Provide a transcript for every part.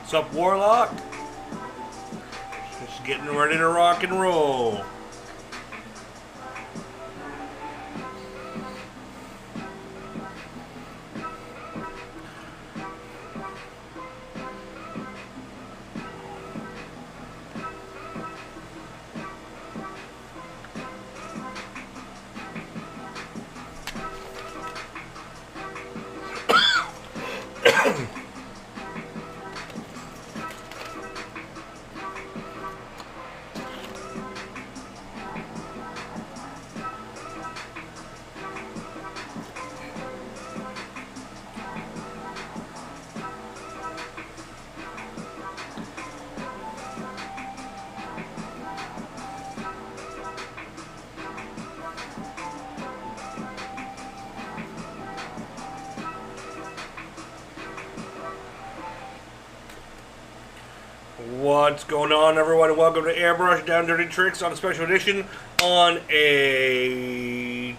What's up, Warlock? Just getting ready to rock and roll. What's going on, everyone? Welcome to Airbrush Down Dirty Tricks on a special edition on a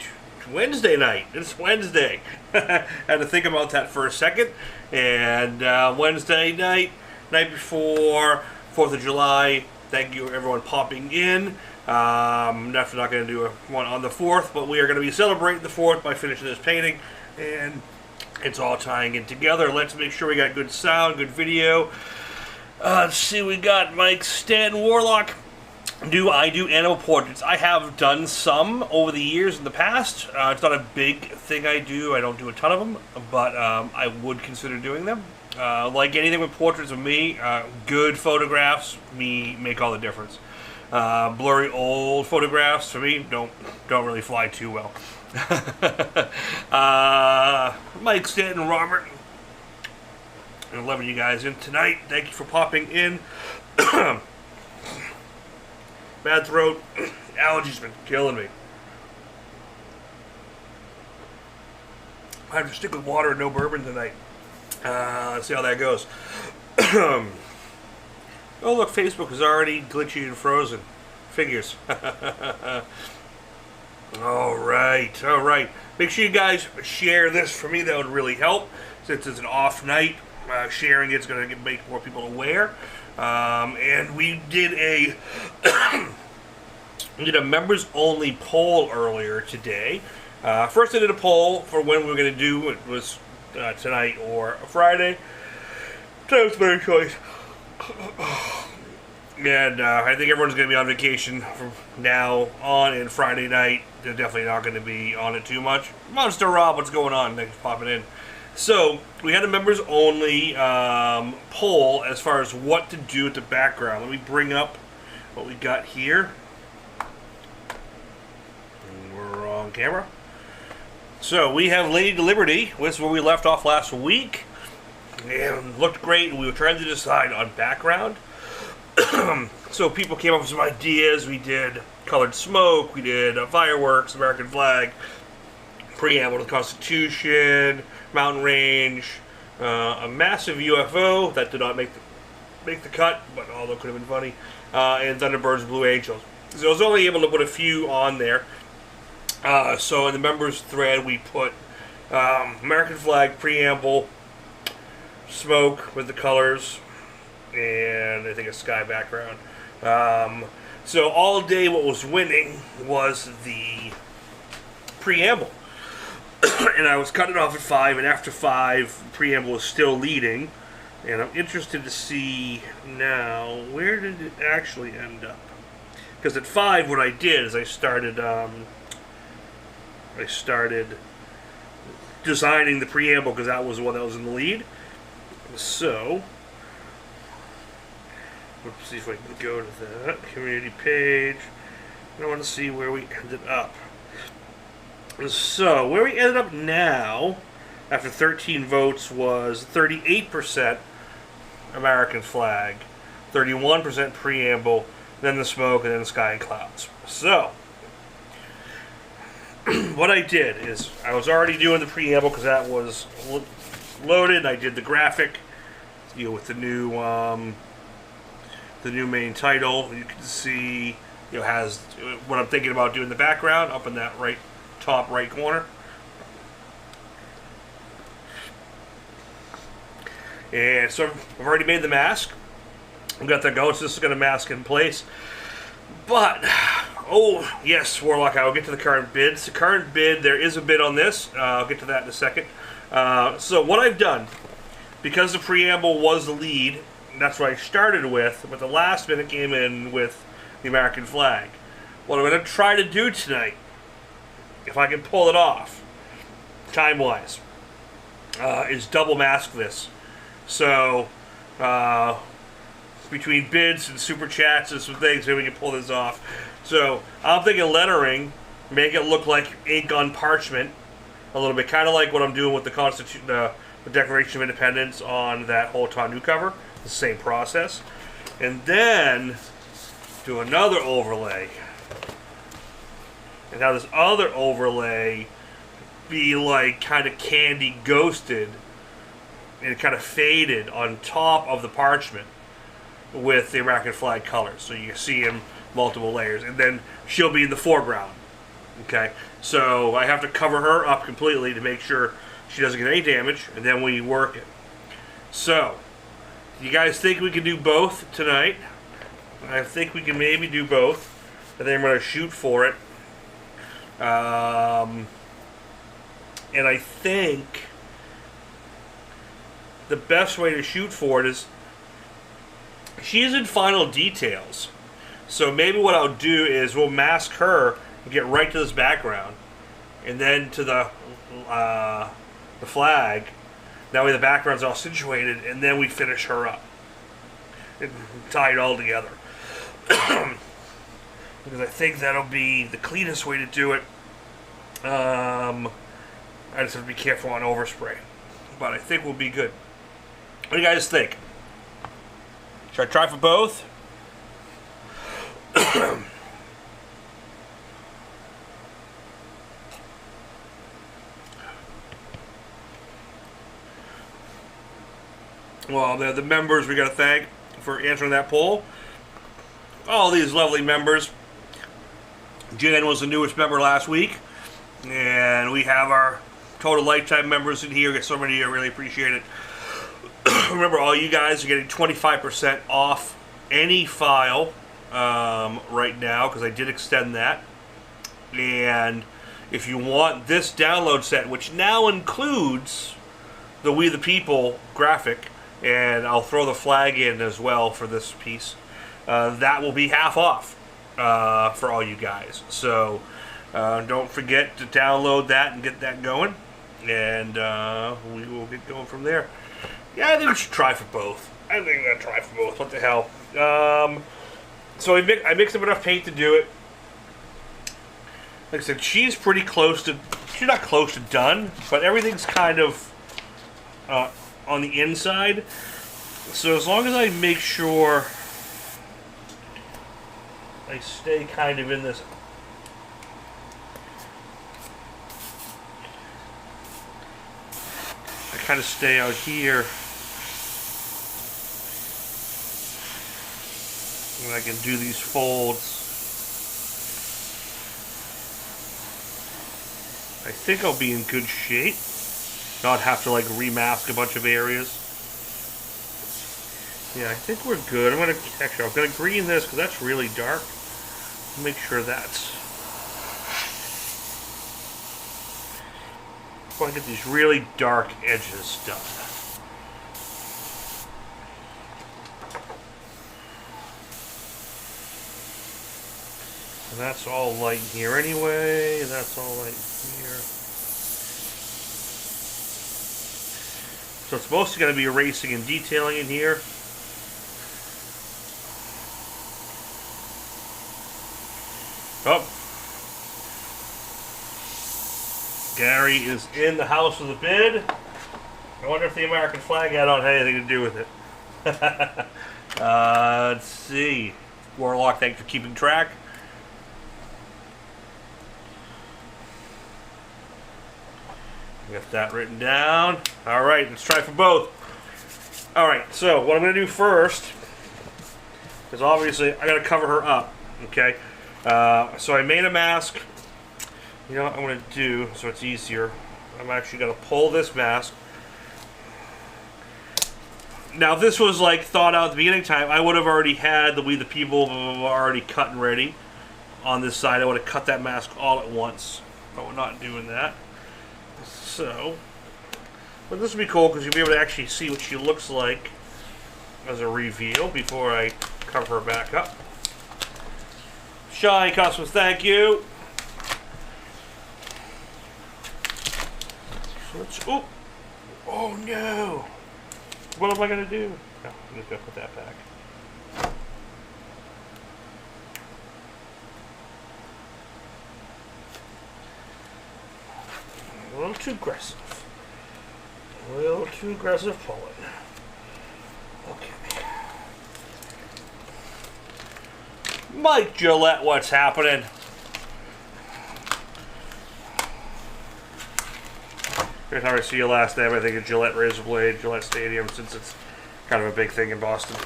Wednesday night. It's Wednesday. Had to think about that for a second. And Wednesday night before 4th of July. Thank you, everyone, popping in. Definitely not going to do one on the 4th, but we are going to be celebrating the 4th by finishing this painting. And it's all tying in together. Let's make sure we got good sound, good video. Let's see, we got Mike Stanton Warlock. I do animal portraits? I have done some over the years in the past. It's not a big thing I do. I don't do a ton of them, but I would consider doing them. Like anything with portraits of me, good photographs make all the difference. Blurry old photographs for me don't really fly too well. Mike Stanton, Robert. I'm loving you guys in tonight. Thank you for popping in. Bad throat. Allergies been killing me. I have to stick with water and no bourbon tonight. Let's see how that goes. Oh, look, Facebook is already glitchy and frozen. Figures. All right. Make sure you guys share this for me. That would really help. Since it's an off night, sharing it's going to make more people aware. And we did a members only poll earlier today. First I did a poll for when we were going to do it was tonight or Friday. Tonight was a better choice. And I think everyone's going to be on vacation from now on, and Friday night they're definitely not going to be on it too much. Monster Rob, what's going on? Thanks for popping in. So, we had a members-only poll as far as what to do with the background. Let me bring up what we got here. We're on camera. So, we have Lady Liberty. This is where we left off last week. And looked great. We were trying to decide on background. So, people came up with some ideas. We did colored smoke. We did fireworks, American flag, preamble to the Constitution, mountain range, a massive UFO that did not make the cut, but although it could have been funny, and Thunderbirds, Blue Angels. So I was only able to put a few on there. So in the members thread, we put American flag, preamble, smoke with the colors, and I think a sky background. So all day, what was winning was the preamble. And I was cutting it off at 5, and after 5, preamble was still leading. And I'm interested to see now, where did it actually end up? Because at 5, what I did is I started designing the preamble, because that was the one that was in the lead. So, let's see if I can go to that community page. I want to see where we ended up. So, where we ended up now, after 13 votes, was 38% American flag, 31% preamble, then the smoke, and then the sky and clouds. So, what I did is, I was already doing the preamble because that was loaded. I did the graphic, with the new main title. You can see, has what I'm thinking about doing the background up in that top right corner. And so I've already made the mask. I've got that going, so this is going to mask in place. But, oh, yes, Warlock, I'll get to the current bids. The current bid, there is a bid on this. I'll get to that in a second. So what I've done, because the preamble was the lead, that's what I started with, but the last minute came in with the American flag. What I'm going to try to do tonight, if I can pull it off, time-wise, is double mask this. So, between bids and super chats and some things, maybe we can pull this off. So, I'm thinking lettering, make it look like ink on parchment a little bit, kind of like what I'm doing with the Declaration of Independence on that whole Tanu cover. The same process. And then do another overlay. And have this other overlay be like kind of candy ghosted and kind of faded on top of the parchment with the American flag colors. So you see in multiple layers. And then she'll be in the foreground. Okay? So I have to cover her up completely to make sure she doesn't get any damage. And then we work it. So, you guys think we can do both tonight? I think we can maybe do both. I think I'm going to shoot for it. And I think the best way to shoot for it is she's in final details. So maybe what I'll do is we'll mask her and get right to this background. And then to the flag. That way the background's all situated, and then we finish her up. And tie it all together. Because I think that'll be the cleanest way to do it. I just have to be careful on overspray. But I think we'll be good. What do you guys think? Should I try for both? Well, the members we got to thank for answering that poll. All these lovely members. Jen was the newest member last week. And we have our total lifetime members in here. Get so many here. Really appreciate it. Remember, all you guys are getting 25% off any file right now, because I did extend that. And if you want this download set, which now includes the We the People graphic, and I'll throw the flag in as well for this piece, that will be half off for all you guys. So don't forget to download that and get that going, and we will get going from there. Yeah, I think we should try for both. I think we're going to try for both. What the hell? So I mixed up enough paint to do it. Like I said, she's pretty close to... She's not close to done, but everything's kind of on the inside. So as long as I make sure I stay kind of in this... I kind of stay out here. And I can do these folds. I think I'll be in good shape. Not have to like remask a bunch of areas. Yeah, I think we're good. I'm gonna green this because that's really dark. Make sure that's. I want to get these really dark edges done. And that's all light here anyway. That's all light here. So it's mostly going to be erasing and detailing in here. Oh. Gary is in the house with a bid. I wonder if the American flag had anything to do with it. Let's see. Warlock, thanks for keeping track. Got that written down. Alright, let's try for both. Alright, so what I'm going to do first is obviously I got to cover her up. Okay? So I made a mask. You know what I'm going to do so it's easier? I'm actually going to pull this mask Now, if this was like thought out at the beginning time, I would have already had the We the People already cut and ready on this side. I would have cut that mask all at once, but we're not doing that. So, but this would be cool because you'll be able to actually see what she looks like as a reveal before I cover her back up. Shine Customers, thank you. So let's, oh no! What am I gonna do? Oh, I'm just gonna put that back. A little too aggressive. A little too aggressive pulling. Okay. Mike Gillette, what's happening? Every time I see you last name, I think of Gillette Razor Blade, Gillette Stadium, since it's kind of a big thing in Boston.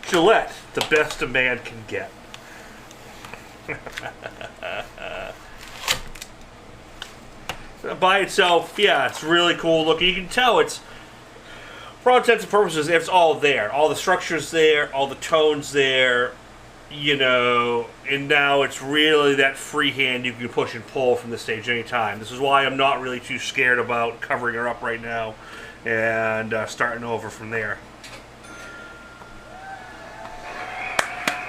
Gillette, the best a man can get. By itself, yeah, it's really cool looking. You can tell it's, for all intents and purposes, it's all there. All the structure's there, all the tones there, you know, and now it's really that freehand you can push and pull from the stage anytime. This is why I'm not really too scared about covering her up right now and starting over from there.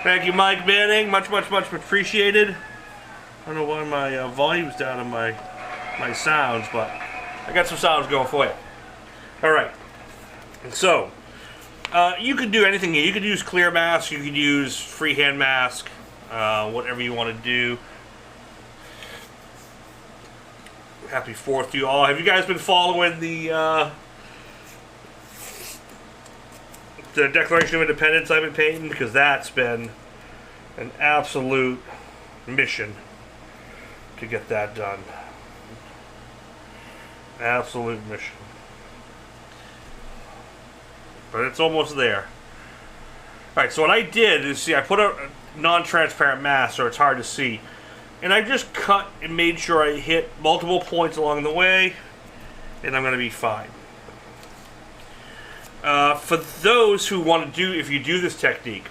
Thank you, Mike Manning. Much, much, much appreciated. I don't know why my volume's down on my sounds, but I got some sounds going for you. All right. So, you could do anything here. You could use clear mask. You could use freehand mask. Whatever you want to do. Happy 4th to you all. Have you guys been following the Declaration of Independence I've been painting? Because that's been an absolute mission to get that done. Absolute mission. But it's almost there. Alright, so what I did is, see, I put a non-transparent mask so it's hard to see. And I just cut and made sure I hit multiple points along the way. And I'm going to be fine. For those who want to do, if you do this technique,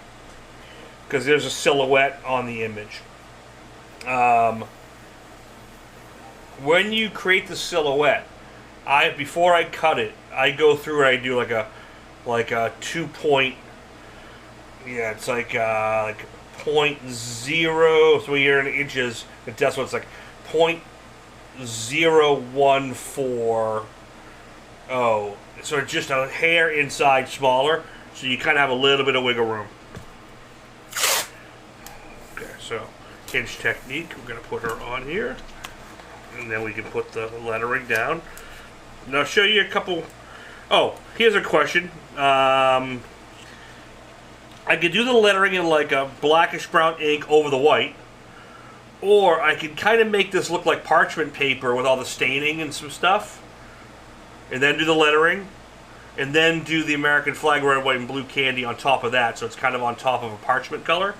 because there's a silhouette on the image. When you create the silhouette, before I cut it, I go through and I do like a 2-point, yeah, it's like 0.0, so you're in inches, and that's what it's like, 0.014. So it's just a hair inside smaller, so you kind of have a little bit of wiggle room. Okay, so hinge technique, we're going to put her on here, and then we can put the lettering down. Now I'll show you a couple. Oh, here's a question. I could do the lettering in like a blackish brown ink over the white, or I could kind of make this look like parchment paper with all the staining and some stuff, and then do the lettering, and then do the American flag red, white, and blue candy on top of that, so it's kind of on top of a parchment color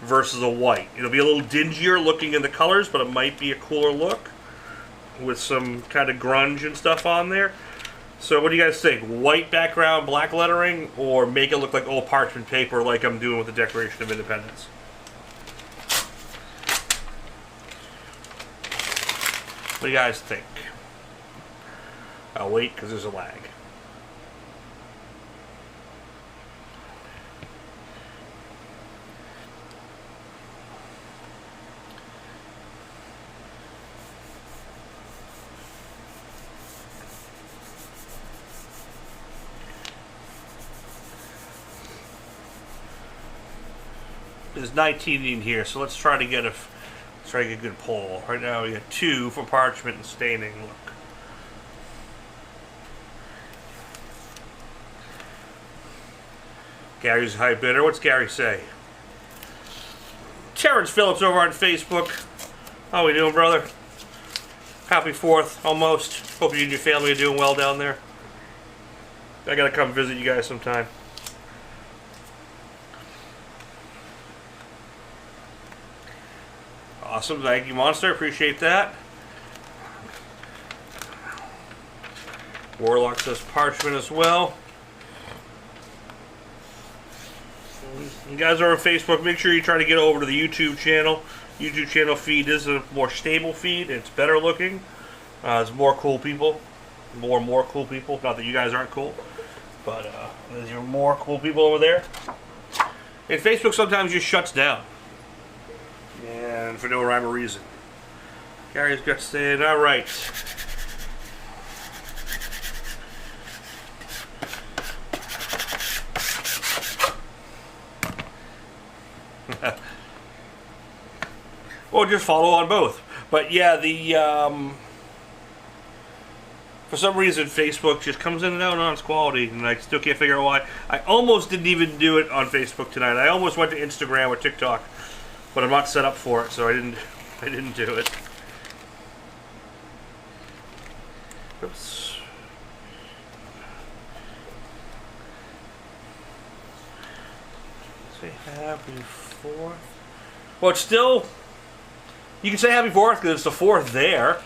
versus a white. It'll be a little dingier looking in the colors, but it might be a cooler look with some kind of grunge and stuff on there. So what do you guys think? White background, black lettering, or make it look like old parchment paper like I'm doing with the Declaration of Independence? What do you guys think? I'll wait because there's a lag. There's 19 in here, so let's try to get a good pull. Right now we got 2 for parchment and staining. Look. Gary's high bidder. What's Gary say? Terrence Phillips over on Facebook. How we doing, brother? Happy 4th, almost. Hope you and your family are doing well down there. I gotta come visit you guys sometime. Awesome, thank you, Monster. Appreciate that. Warlock says parchment as well. You guys are on Facebook, make sure you try to get over to the YouTube channel. YouTube channel feed is a more stable feed. It's better looking. There's more cool people. More and more cool people. Not that you guys aren't cool, but there's more cool people over there. And Facebook sometimes just shuts down. And for no rhyme or reason. Gary's got saying, alright. Or just follow on both. But yeah, for some reason Facebook just comes in and out on its quality, and I still can't figure out why. I almost didn't even do it on Facebook tonight. I almost went to Instagram or TikTok, but I'm not set up for it, so I didn't do it. Oops. Say happy 4th. Well, it's still... You can say happy 4th because it's the 4th there.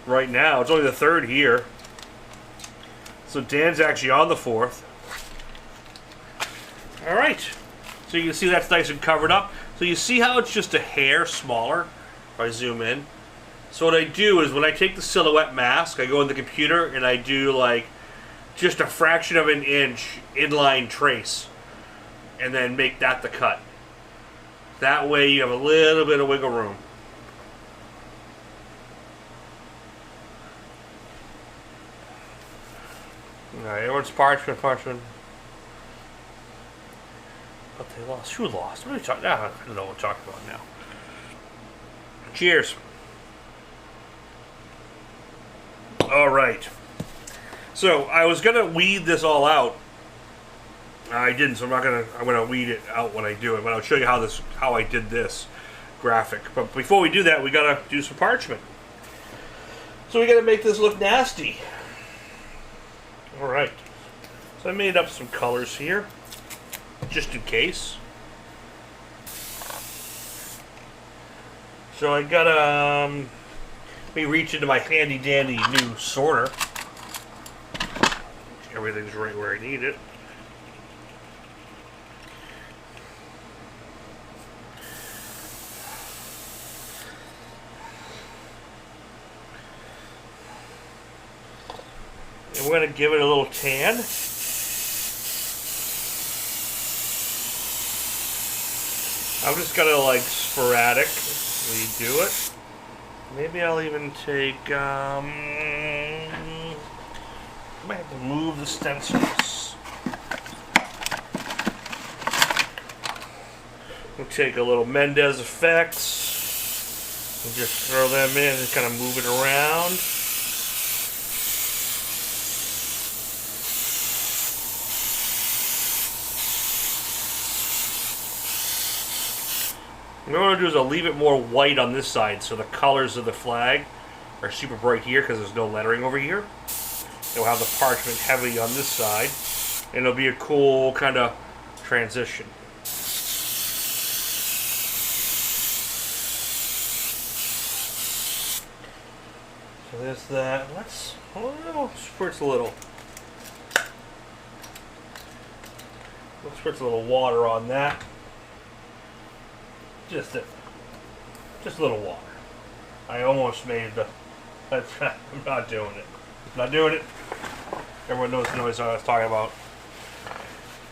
Right now. It's only the 3rd here. So Dan's actually on the 4th. Alright. So you can see that's nice and covered up. So you see how it's just a hair smaller? If I zoom in. So what I do is when I take the silhouette mask, I go in the computer and I do like just a fraction of an inch inline trace. And then make that the cut. That way you have a little bit of wiggle room. Alright, everyone's parchment. But they lost. Who lost? What are we talking about? I don't know what we're talking about now. Cheers. Alright. So, I was going to weed this all out. I didn't, so I'm gonna weed it out when I do it, but I'll show you how I did this graphic. But before we do that, we gotta do some parchment. So we gotta make this look nasty. Alright. So I made up some colors here, just in case. So I gotta let me reach into my handy dandy new sorter. Everything's right where I need it. And we're going to give it a little tan. I'm just going to like sporadically do it. Maybe I'll even take, I might have to move the stencils. We'll take a little Mendez effects and just throw them in and kind of move it around. What I'm going to do is I'll leave it more white on this side so the colors of the flag are super bright here because there's no lettering over here. It'll have the parchment heavy on this side, and it'll be a cool kind of transition. So there's that. Let's spritz a little. Let's spritz a little water on that. Just a little water. I almost made the. I'm not doing it. Not doing it. Everyone knows the noise I was talking about.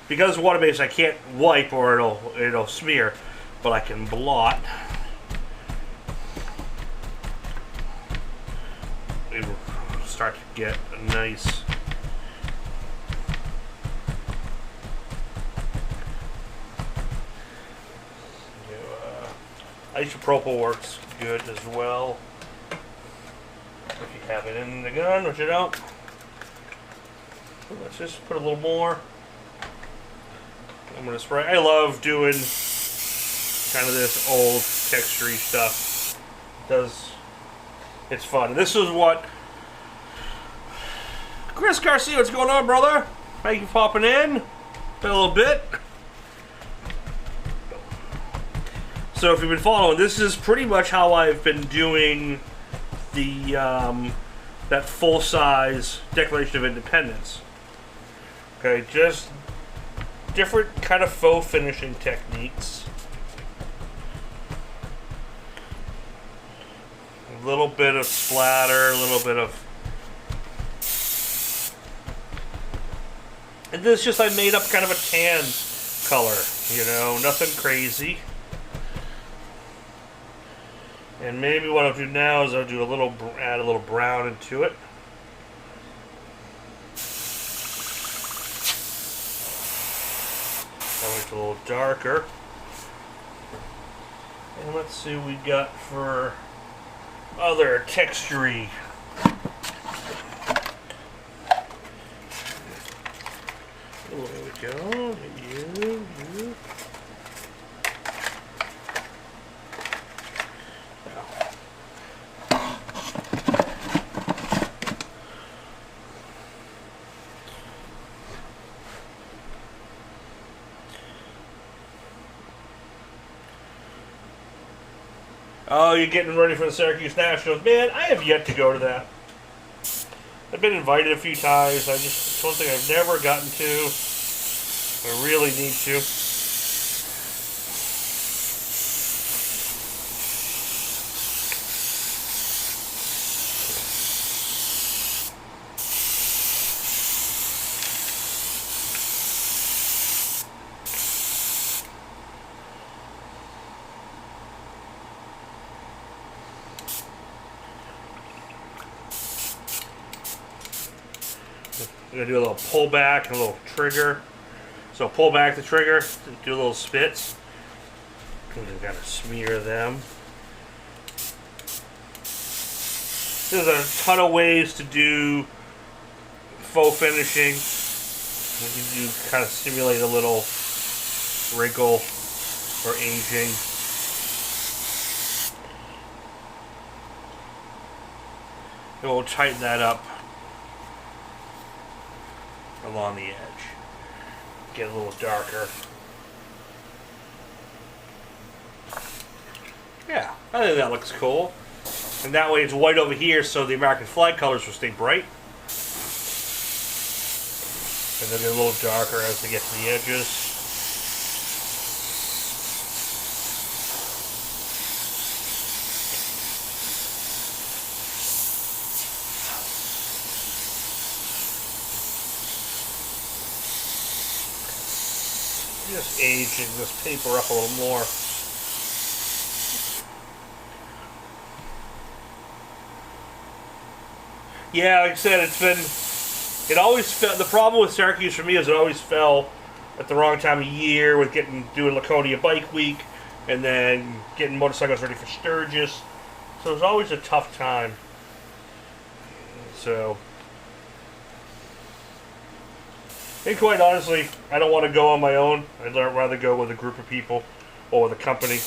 Because it's water-based, I can't wipe or it'll smear, but I can blot. It'll start to get a nice. Isopropyl works good as well. If you have it in the gun, which you don't. Let's just put a little more. I'm going to spray. I love doing kind of this old texture-y stuff. It's fun. This is what Chris Garcia, what's going on, brother? Thank you for popping in. Been a little bit. So if you've been following, this is pretty much how I've been doing the that full-size Declaration of Independence. Okay, just different kind of faux finishing techniques. A little bit of splatter, a little bit of... And this just, I made up kind of a tan color, you know, nothing crazy. And maybe what I'll do now is I'll do add a little brown into it. That makes it a little darker. And let's see what we got for other texture-y. Oh, there we go. You. Oh, you're getting ready for the Syracuse Nationals. Man, I have yet to go to that. I've been invited a few times. It's one thing I've never gotten to. I really need to. I'm going to do a little pull back and a little trigger. So pull back the trigger, do little spits. And then kind of smear them. There's a ton of ways to do faux finishing. You can kind of simulate a little wrinkle or aging. And we'll tighten that up along the edge. Get a little darker. Yeah, I think that looks cool. And that way it's white over here so the American flag colors will stay bright. And then they're a little darker as they get to the edges. Just aging this paper up a little more. Yeah, like I said, it always fell. The problem with Syracuse for me is it always fell at the wrong time of year with doing Laconia Bike Week and then getting motorcycles ready for Sturgis. So it was always a tough time. So, and quite honestly, I don't want to go on my own. I'd rather go with a group of people or with a company.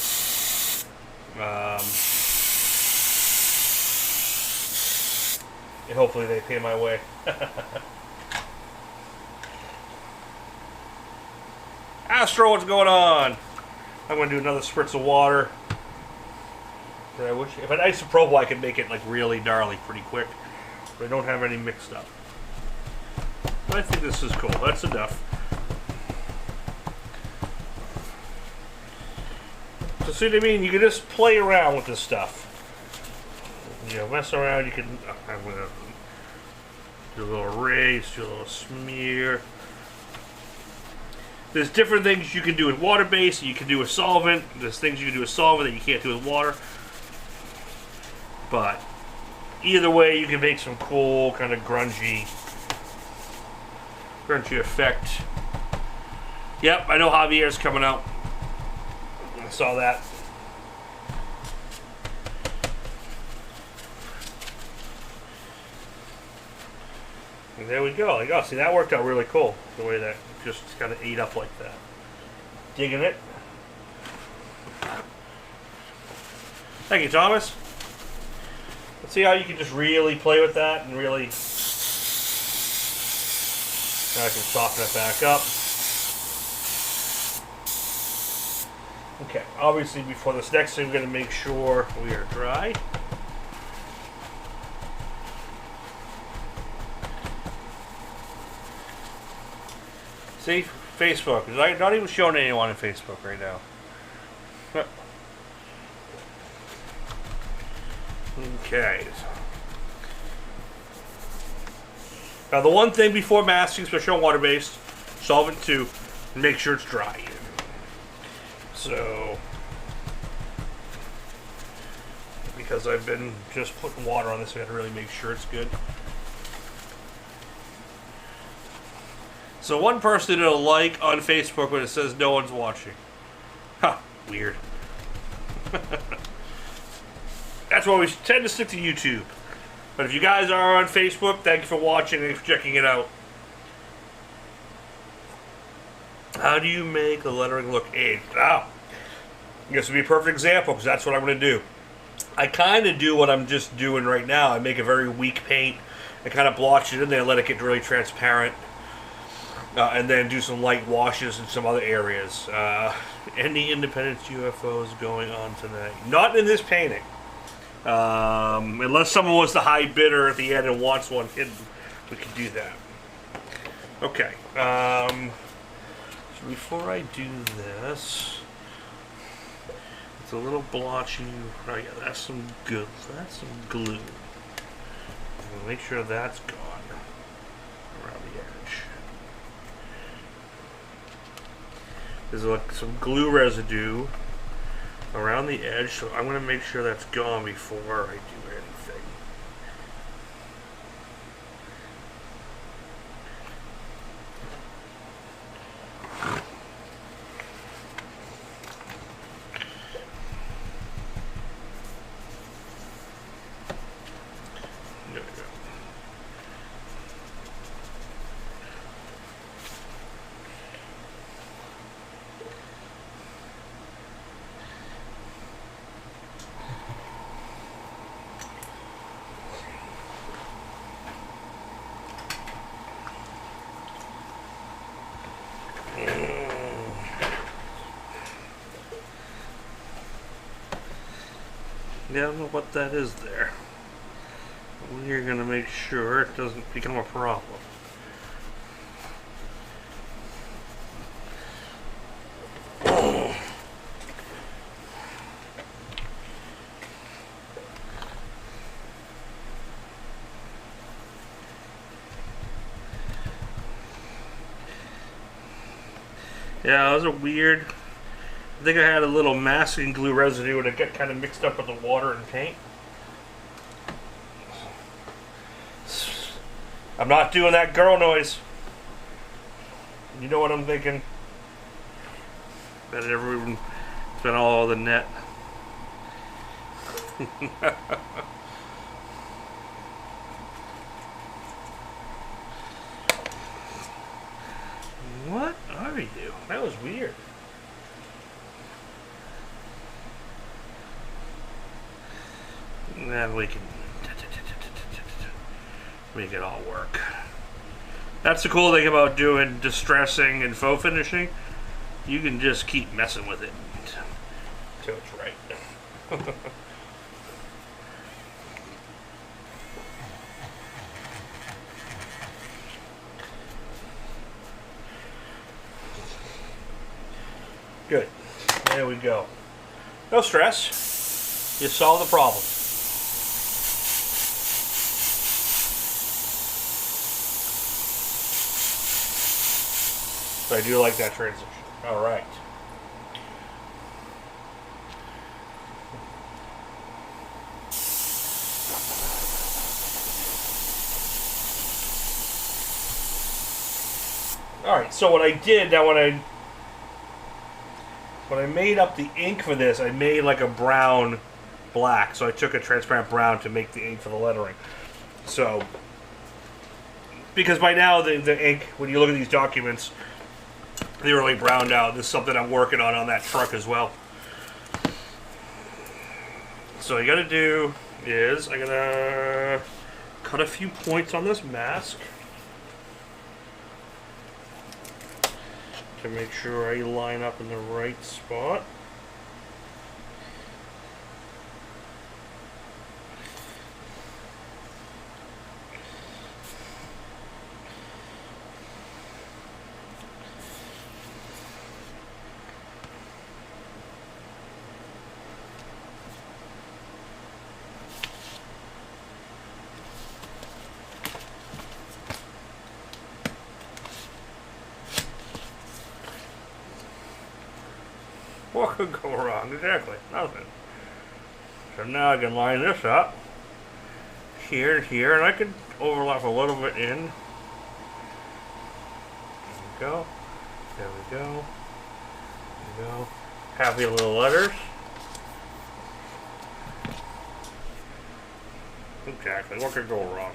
And hopefully they pay my way. Astro, what's going on? I'm going to do another spritz of water. I wish if I had isopropyl, I could make it like really gnarly pretty quick. But I don't have any mixed up. I think this is cool. That's enough. So see what I mean? You can just play around with this stuff. You know, mess around. You can. I'm gonna do a little raise, do a little smear. There's different things you can do with water-based. You can do with solvent. There's things you can do with solvent that you can't do with water. But either way, you can make some cool kind of grungy effect. Yep, I know Javier's coming out. I saw that. And there we go. Like, oh, see, that worked out really cool. The way that just kind of ate up like that. Digging it. Thank you, Thomas. Let's see how you can just really play with that and really. Now I can soften it back up. Okay, obviously before this next thing, we're going to make sure we are dry. See, Facebook. I'm not even showing anyone on Facebook right now. Okay. Now the one thing before masking, especially on water-based, solvent 2, make sure it's dry. So, because I've been just putting water on this, I gotta really make sure it's good. So one person did a like on Facebook when it says no one's watching. Huh, weird. That's why we tend to stick to YouTube. But if you guys are on Facebook, thank you for watching and for checking it out. How do you make the lettering look aged? This would be a perfect example because that's what I'm going to do. I kind of do what I'm just doing right now. I make a very weak paint. I kind of blotch it in there, let it get really transparent. And then do some light washes in some other areas. Any Independence UFOs going on tonight? Not in this painting. Unless someone was the high bidder at the end and wants one hidden, we could do that. Okay. So before I do this, it's a little blotchy. Oh yeah, that's some good. That's some glue. Make sure that's gone around the edge. There's like some glue residue around the edge, so I'm going to make sure that's gone before I do anything. There we go. Yeah, I don't know what that is there. We're going to make sure it doesn't become a problem. Yeah, those are weird. I think I had a little masking glue residue and it got kind of mixed up with the water and paint. I'm not doing that girl noise. You know what I'm thinking? That everyone spent all the net. What are you? That was weird. Then we can make it all work. That's the cool thing about doing distressing and faux finishing. You can just keep messing with it until it's right. Good. There we go. No stress. You solve the problem. So I do like that transition. All right. All right. So what I did now, when I made up the ink for this, I made like a brown black. So I took a transparent brown to make the ink for the lettering. So because by now the ink, when you look at these documents, they're really browned out. This is something I'm working on that truck as well. So what I gotta do is I gotta cut a few points on this mask to make sure I line up in the right spot. What could go wrong? Exactly, nothing. So now I can line this up here and here, and I can overlap a little bit in. There we go. There we go. There we go. Happy little letters. Exactly. What could go wrong?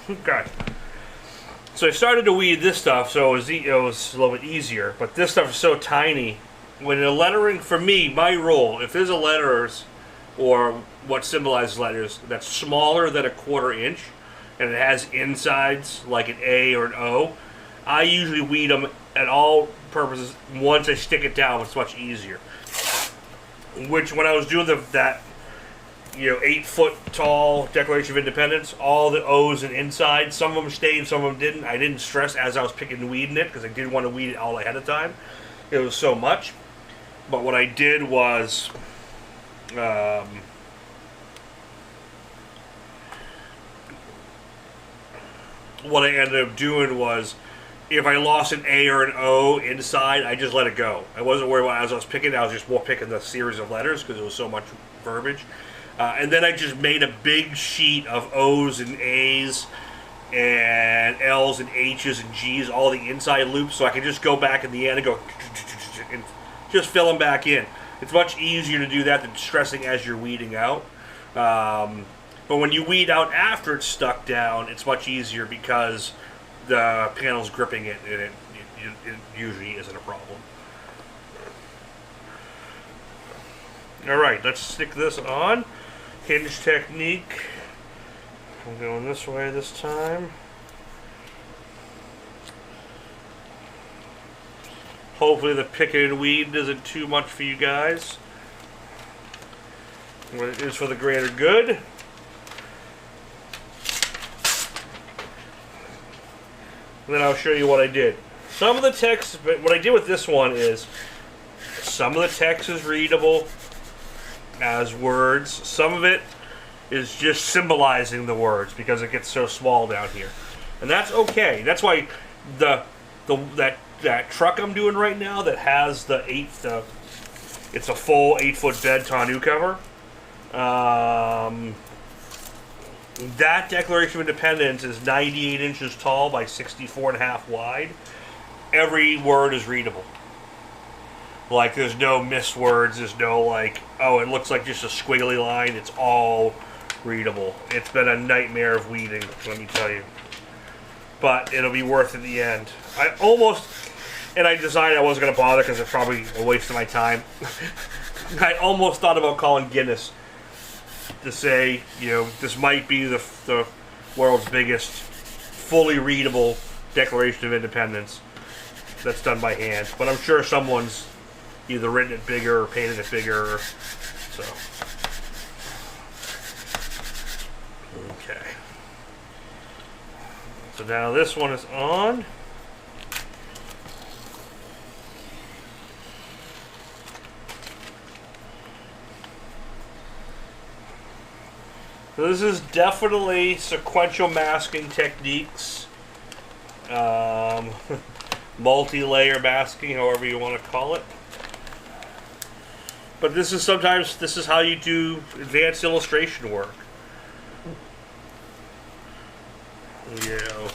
Okay. So I started to weed this stuff, so it was a little bit easier. But this stuff is so tiny. When the lettering, for me, my rule, if there's a letters or what symbolizes letters that's smaller than a 1/4 inch, and it has insides like an A or an O, I usually weed them at all purposes. Once I stick it down, it's much easier. Which, when I was doing that 8-foot tall Declaration of Independence, all the O's and insides, some of them stayed, some of them didn't. I didn't stress as I was picking and weeding it because I didn't want to weed it all ahead of time. It was so much. But what I did was, what I ended up doing was, if I lost an A or an O inside, I just let it go. I wasn't worried about it as I was picking. I was just more picking the series of letters because it was so much verbiage. And then I just made a big sheet of O's and A's and L's and H's and G's, all the inside loops, so I can just go back in the end and go and just fill them back in. It's much easier to do that than stressing as you're weeding out. But when you weed out after it's stuck down, it's much easier because the panel's gripping it, and it usually isn't a problem. Alright, let's stick this on. Hinge technique. I'm going this way this time. Hopefully the picking and weed isn't too much for you guys. What it is for the greater good. And then I'll show you what I did. Some of the text, but what I did with this one is, some of the text is readable as words. Some of it is just symbolizing the words because it gets so small down here. And that's okay. That's why that truck I'm doing right now that has it's a full 8-foot bed tonneau cover. That Declaration of Independence is 98 inches tall by 64.5 wide. Every word is readable. Like, there's no missed words. There's no, like, oh, it looks like just a squiggly line. It's all readable. It's been a nightmare of weeding, let me tell you. But it'll be worth it in the end. I decided I wasn't going to bother because it's probably a waste of my time. I almost thought about calling Guinness to say, this might be the world's biggest fully readable Declaration of Independence that's done by hand. But I'm sure someone's either written it bigger or painted it bigger. So, okay. So now this one is on. So this is definitely sequential masking techniques, multi-layer masking, however you want to call it. But this is how you do advanced illustration work.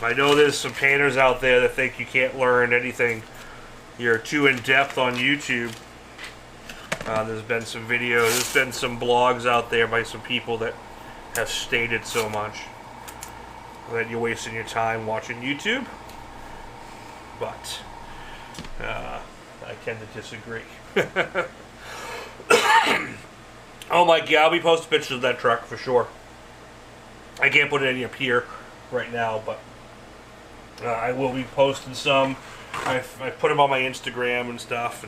I know there's some painters out there that think you can't learn anything. You're too in-depth on YouTube. There's been some videos, there's been some blogs out there by some people that have stated so much that you're wasting your time watching YouTube. But I tend to disagree. Oh my God, I'll be posting pictures of that truck for sure. I can't put any up here right now, but I will be posting some. I put them on my Instagram and stuff.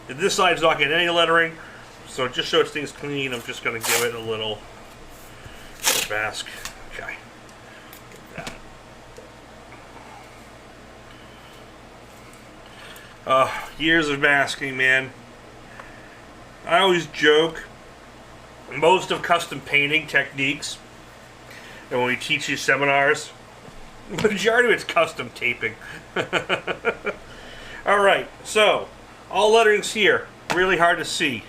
And this side's not getting any lettering, so just so it stays clean, I'm just going to give it a little mask. Okay. Years of masking, man. I always joke, most of custom painting techniques and when we teach these seminars, the majority of it's custom taping. Alright, so, all lettering's here. Really hard to see.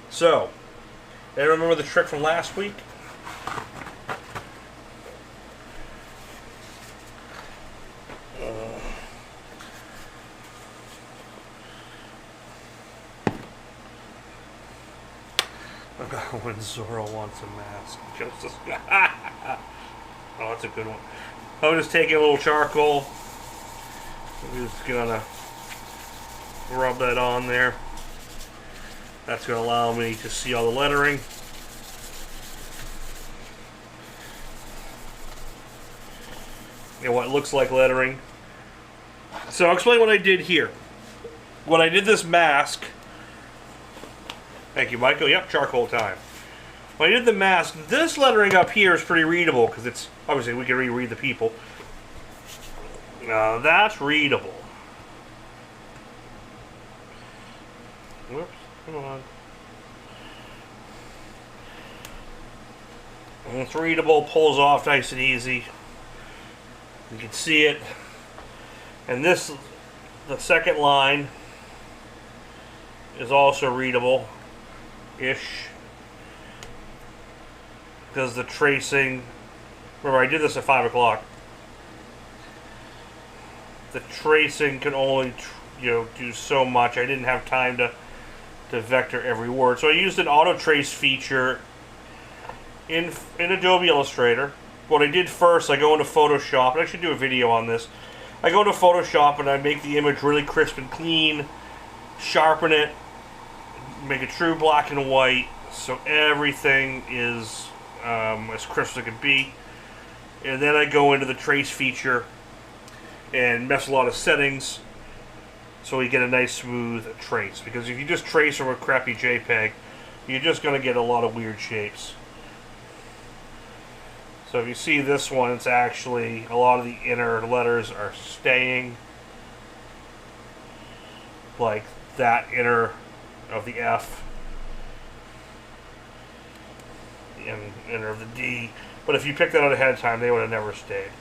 So, anyone remember the trick from last week? When Zorro wants a mask. Oh, that's a good one. I'm just taking a little charcoal. I'm just gonna rub that on there. That's gonna allow me to see all the lettering. And what looks like lettering. So I'll explain what I did here. When I did this mask, thank you, Michael. Yep, charcoal time. When I did the mask, this lettering up here is pretty readable because it's, obviously we can reread the people. That's readable. Whoops, come on. And it's readable, pulls off nice and easy. You can see it. And this, the second line, is also readable-ish. Because the tracing, remember I did this at 5 o'clock. The tracing can only, do so much. I didn't have time to vector every word. So I used an auto trace feature in Adobe Illustrator. What I did first, I go into Photoshop, and I should do a video on this. I go into Photoshop and I make the image really crisp and clean, sharpen it, make it true black and white, so everything is as crisp as it can be. And then I go into the trace feature and mess a lot of settings so we get a nice smooth trace. Because if you just trace from a crappy JPEG, you're just going to get a lot of weird shapes. So if you see this one, it's actually, a lot of the inner letters are staying. Like that inner of the F. And inner of the D. But if you picked that out ahead of time, they would have never stayed.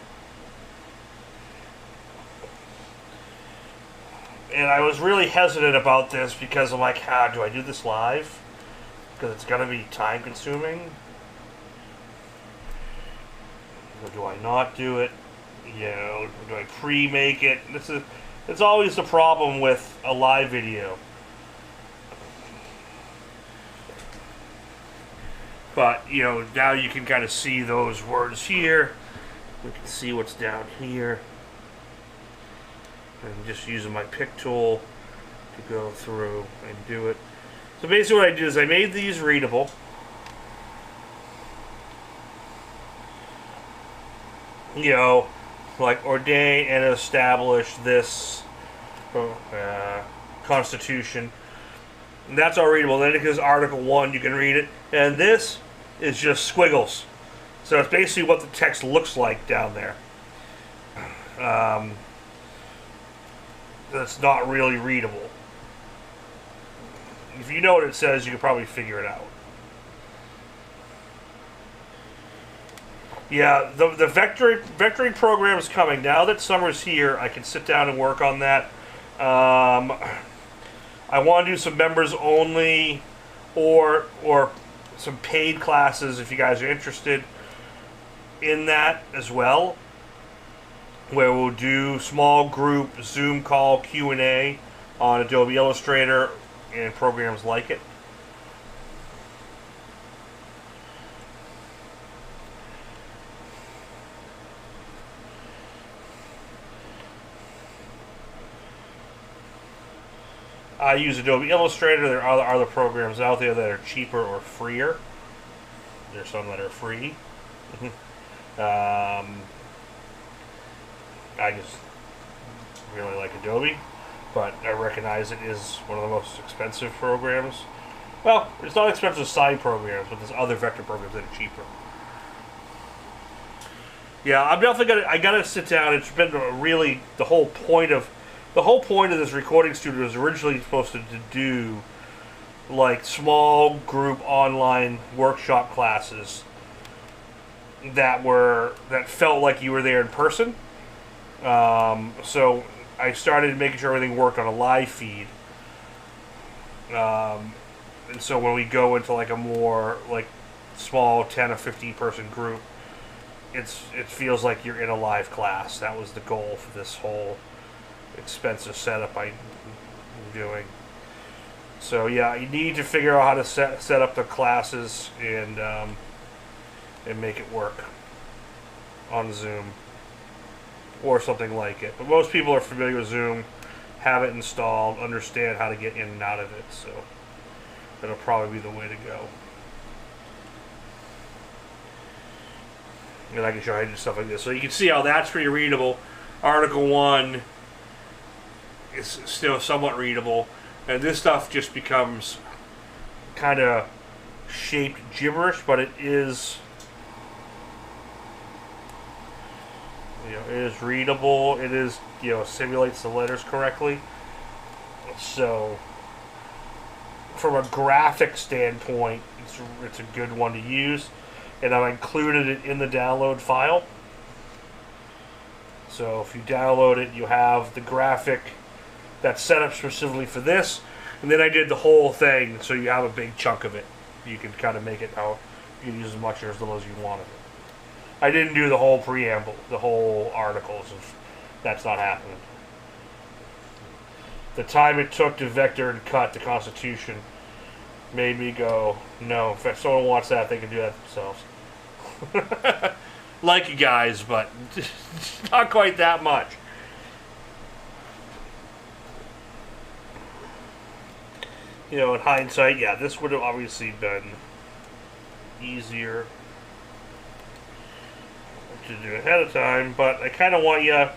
And I was really hesitant about this because I'm like, do I do this live? Because it's going to be time consuming. Or do I not do it? Do I pre-make it? It's always the problem with a live video. But, now you can kind of see those words here. We can see what's down here. I'm just using my pick tool to go through and do it. So basically what I did is I made these readable. Like ordain and establish this Constitution. And that's all readable. Then it goes Article 1, you can read it. And this is just squiggles. So it's basically what the text looks like down there. That's not really readable. If you know what it says, you can probably figure it out. Yeah, the vectoring program is coming. Now that summer's here, I can sit down and work on that. I want to do some members only or some paid classes if you guys are interested in that as well, where we'll do small group Zoom call Q&A on Adobe Illustrator and programs like it. I use Adobe Illustrator. There are other programs out there that are cheaper or freer. There's some that are free. I just really like Adobe, but I recognize it is one of the most expensive programs. Well, it's not expensive side programs, but there's other vector programs that are cheaper. Yeah, I'm definitely I gotta sit down. It's been really the whole point of this recording studio was originally supposed to do like small group online workshop classes. that felt like you were there in person. So I started making sure everything worked on a live feed. And so when we go into like a more like small 10 or 15 person group, it feels like you're in a live class. That was the goal for this whole expensive setup I'm doing. So yeah, you need to figure out how to set up the classes and make it work on Zoom or something like it. But most people are familiar with Zoom, have it installed, understand how to get in and out of it. So that'll probably be the way to go. And I can show you stuff like this. So you can see how that's pretty readable. Article 1 is still somewhat readable. And this stuff just becomes kind of shaped gibberish, but it is, it is readable. It is, simulates the letters correctly. So from a graphic standpoint, it's a good one to use. And I've included it in the download file. So if you download it, you have the graphic that's set up specifically for this. And then I did the whole thing, so you have a big chunk of it. You can kind of make it how you can use as much or as little as you want of it. I didn't do the whole preamble, the whole articles. That's not happening. The time it took to vector and cut the Constitution made me go, no, if someone wants that, they can do that themselves. Like you guys, but not quite that much. In hindsight, yeah, this would have obviously been easier to do ahead of time, but I kind of want you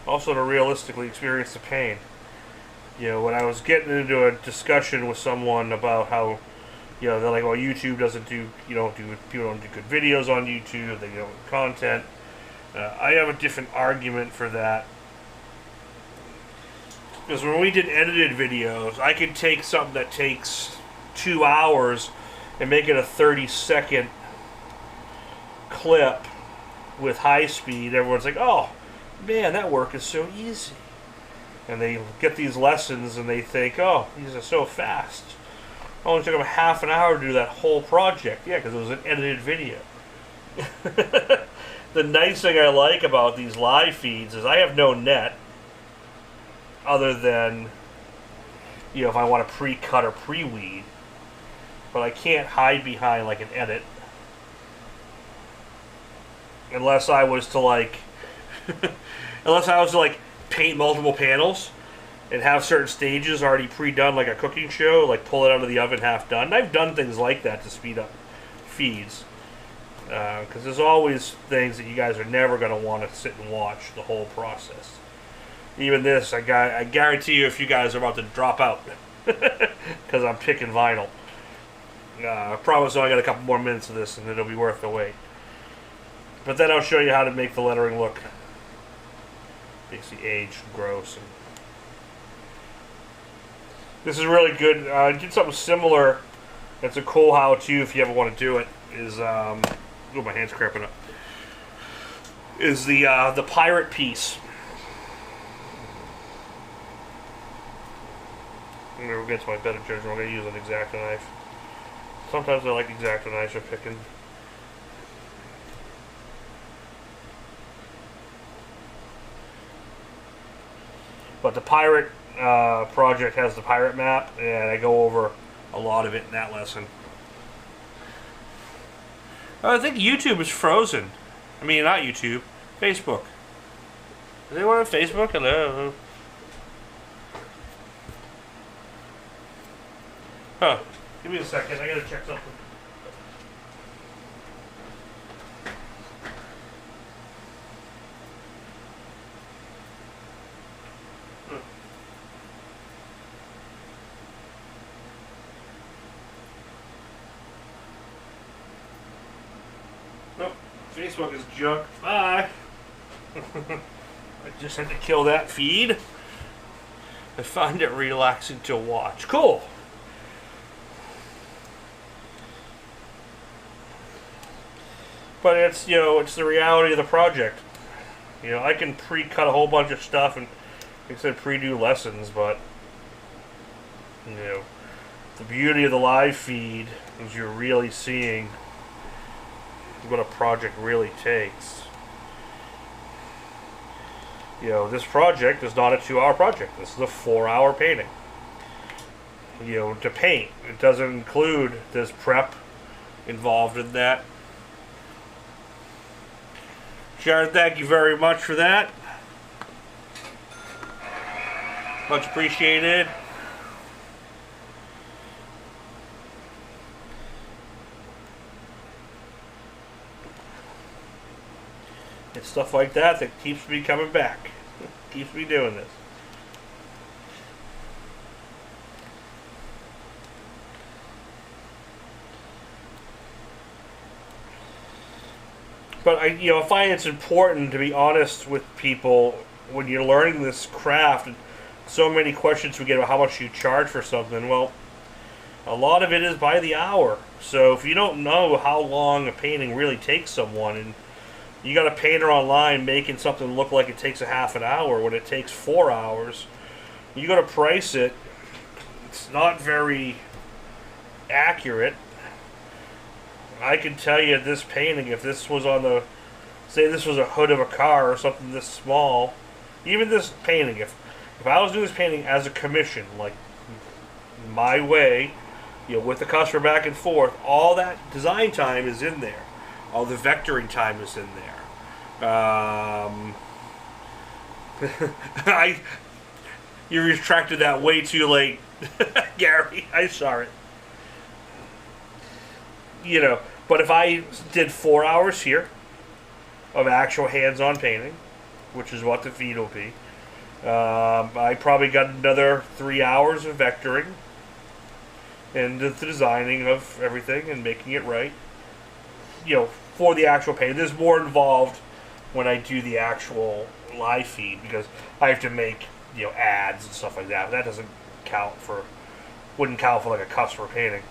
also to realistically experience the pain. When I was getting into a discussion with someone about how, they're like, well, YouTube doesn't do, people don't do good videos on YouTube, they don't do content. I have a different argument for that. Because when we did edited videos, I could take something that takes 2 hours and make it a 30-second clip with high speed. Everyone's like, oh, man, that work is so easy. And they get these lessons and they think, oh, these are so fast. It only took them half an hour to do that whole project. Yeah, because it was an edited video. The nice thing I like about these live feeds is I have no net other than, if I want to pre-cut or pre-weed. But I can't hide behind like an edit. Unless I was to paint multiple panels and have certain stages already pre-done like a cooking show, like pull it out of the oven half done. And I've done things like that to speed up feeds. Because there's always things that you guys are never going to want to sit and watch the whole process. Even this, I guarantee you if you guys are about to drop out because I'm picking vinyl. I promise I got a couple more minutes of this and it'll be worth the wait. But then I'll show you how to make the lettering look basically aged and gross. And this is really good. I did something similar. It's a cool how-to if you ever want to do it. Is oh, my hand's cramping up. Is the pirate piece. I'm going to get to my better judgment. I'm going to use an X-Acto knife. Sometimes I like X-Acto knives for picking. But the pirate project has the pirate map, and I go over a lot of it in that lesson. I think YouTube is frozen. I mean, not YouTube, Facebook. Is anyone on Facebook? Hello. Huh. Give me a second. I gotta check something. Nope. Facebook is junk. Bye. I just had to kill that feed. I find it relaxing to watch. Cool. But it's, you know, it's the reality of the project. You know, I can pre-cut a whole bunch of stuff and, like I said, pre-do lessons, but, you know, the beauty of the live feed is you're really seeing what a project really takes. You know, this project is not a 2-hour project. This is a 4-hour painting. You know, to paint. It doesn't include this prep involved in that. Sharon, thank you very much for that. Much appreciated. It's stuff like that that keeps me coming back. Keeps me doing this. But I find it's important to be honest with people when you're learning this craft. And so many questions we get about how much you charge for something. Well, a lot of it is by the hour. So if you don't know how long a painting really takes someone, and you got a painter online making something look like it takes a half an hour when it takes 4 hours, you got to price it. It's not very accurate. I can tell you this painting, if this was on the, say this was a hood of a car or something this small, even this painting, if I was doing this painting as a commission, like my way, with the customer back and forth, all that design time is in there. All the vectoring time is in there. You retracted that way too late, Gary. I saw it. But if I did 4 hours here of actual hands-on painting, which is what the feed will be, I probably got another 3 hours of vectoring and the designing of everything and making it right. For the actual painting. There's more involved when I do the actual live feed because I have to make ads and stuff like that. That doesn't wouldn't count for like a customer painting.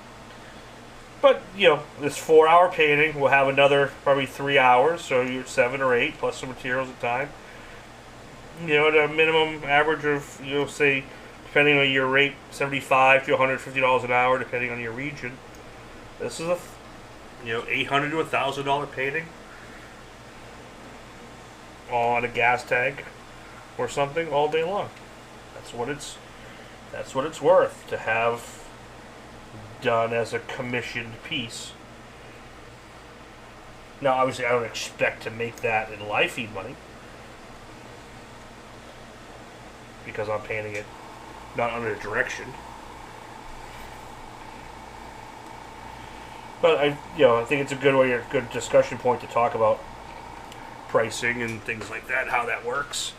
But, this 4-hour painting will have another probably 3 hours, so you're 7 or 8, plus some materials at time. At a minimum average of, say, depending on your rate, $75 to $150 an hour, depending on your region. This is a, $800 to $1,000 painting on a gas tank or something all day long. That's what it's worth to have done as a commissioned piece. Now, obviously, I don't expect to make that in live feed money because I'm painting it not under direction. But I think it's a good discussion point to talk about pricing and things like that, how that works.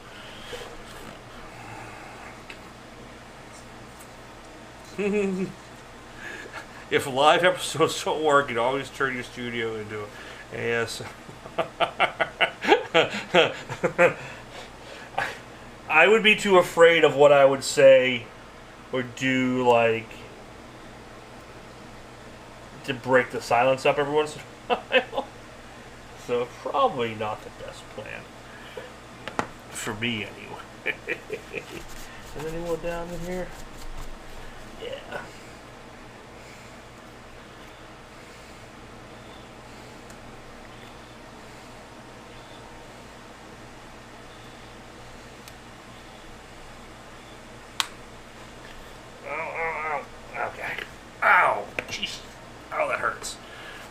If live episodes don't work, you always turn your studio into AS. I would be too afraid of what I would say or do, to break the silence up every once in a while. So probably not the best plan. For me, anyway. Is anyone down in here? Yeah.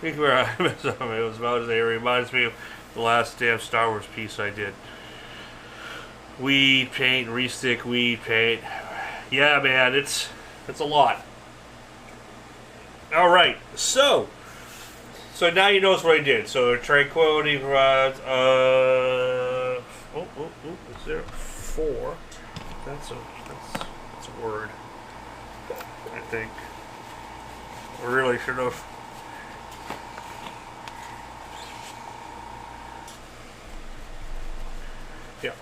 It was about it reminds me of the last damn Star Wars piece I did. Weed paint, restick weed paint. Yeah, man, it's a lot. All right, so now you know what I did. So tranquility provides. Is there 4? That's a word. I think. I really should have. Yeah.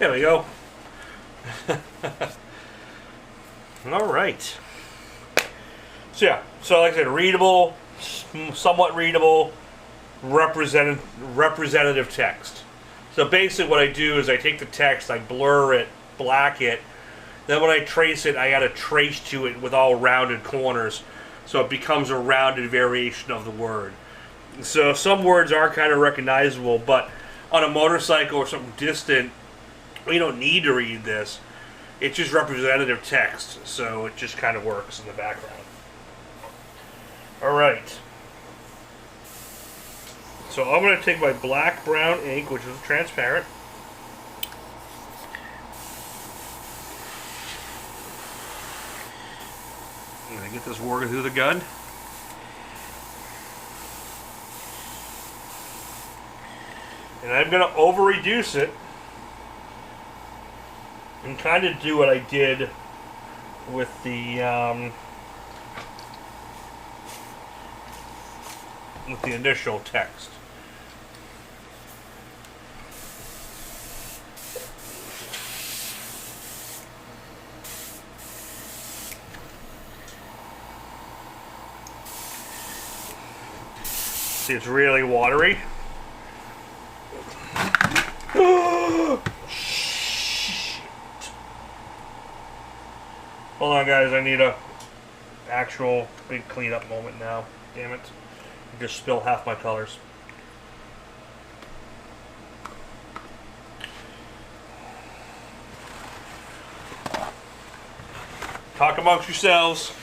There we go. All right. So yeah, so like I said, readable, somewhat readable, representative text. So basically what I do is I take the text, I blur it, black it, then when I trace it, I add a trace to it with all rounded corners, so it becomes a rounded variation of the word. So some words are kind of recognizable, but on a motorcycle or something distant, you don't need to read this. It's just representative text, so it just kind of works in the background. Alright. So I'm going to take my black brown ink, which is transparent. I'm going to get this working through the gun. And I'm going to over-reduce it and kind of do what I did with the initial text. See, it's really watery. Hold on, guys. I need a actual big cleanup moment now. Damn it. I just spilled half my colors. Talk amongst yourselves.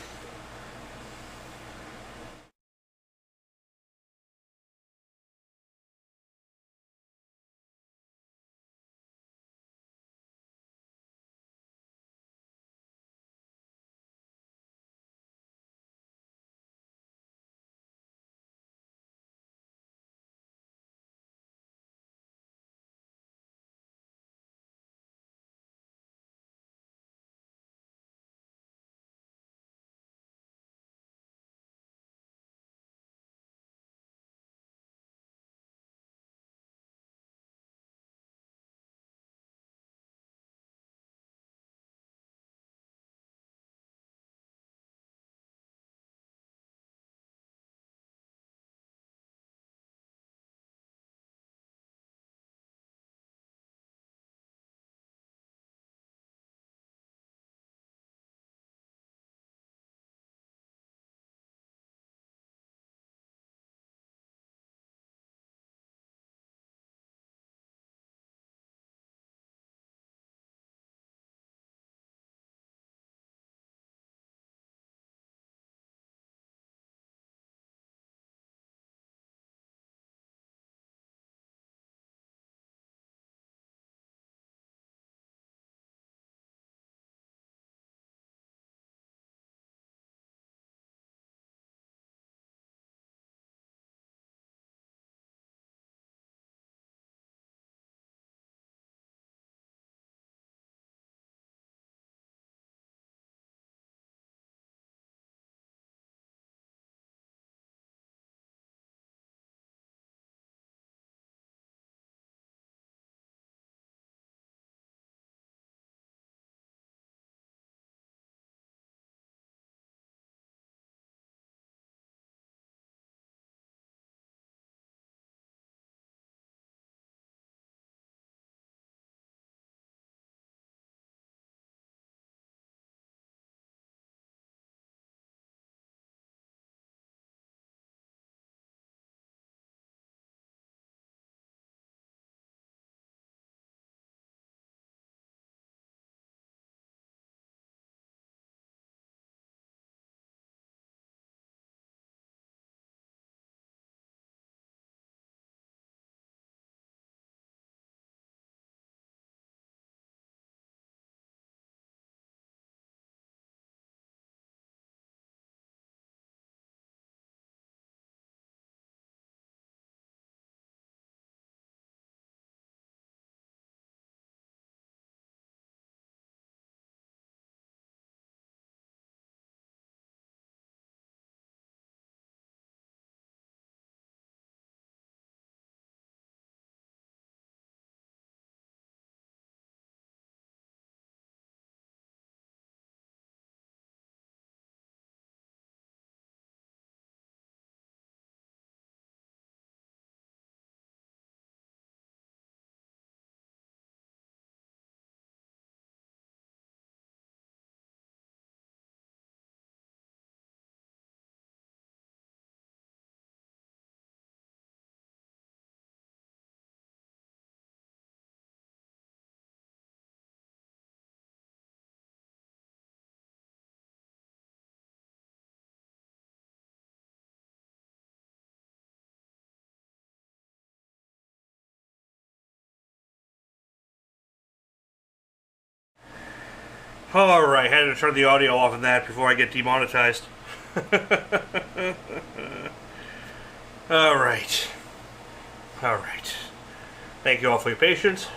Alright, had to turn the audio off on that before I get demonetized. Alright. Alright. Thank you all for your patience.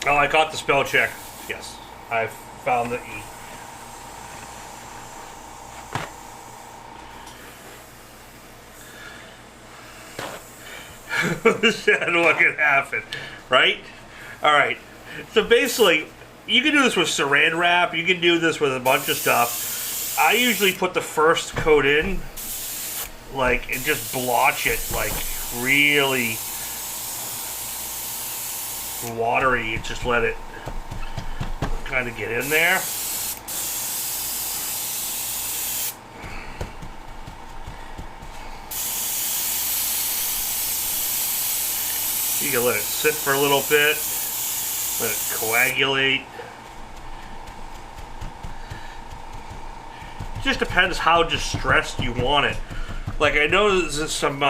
Oh, I got the spell check. Yes, I found the E. What could happen, right? All right. So basically, you can do this with saran wrap. You can do this with a bunch of stuff. I usually put the first coat in, like, and just blotch it, like, really watery, and just let it kind of get in there. You can let it sit for a little bit, let it coagulate. It just depends how distressed you want it. Like, I know there's some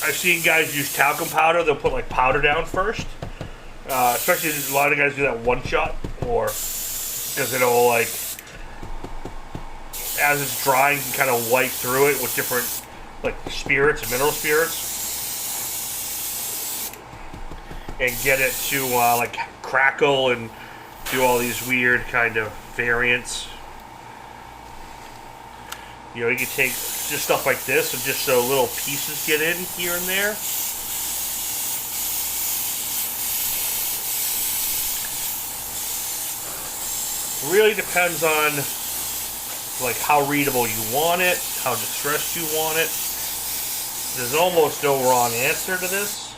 I've seen guys use talcum powder. They'll put like powder down first. Especially a lot of guys do that one shot, or because it'll, like, as it's drying, you can kind of wipe through it with different, like, spirits and mineral spirits, and get it to like crackle and do all these weird kind of variants. You know, you can take just stuff like this and just so little pieces get in here and there. Really depends on, like, how readable you want it, how distressed you want it. There's almost no wrong answer to this.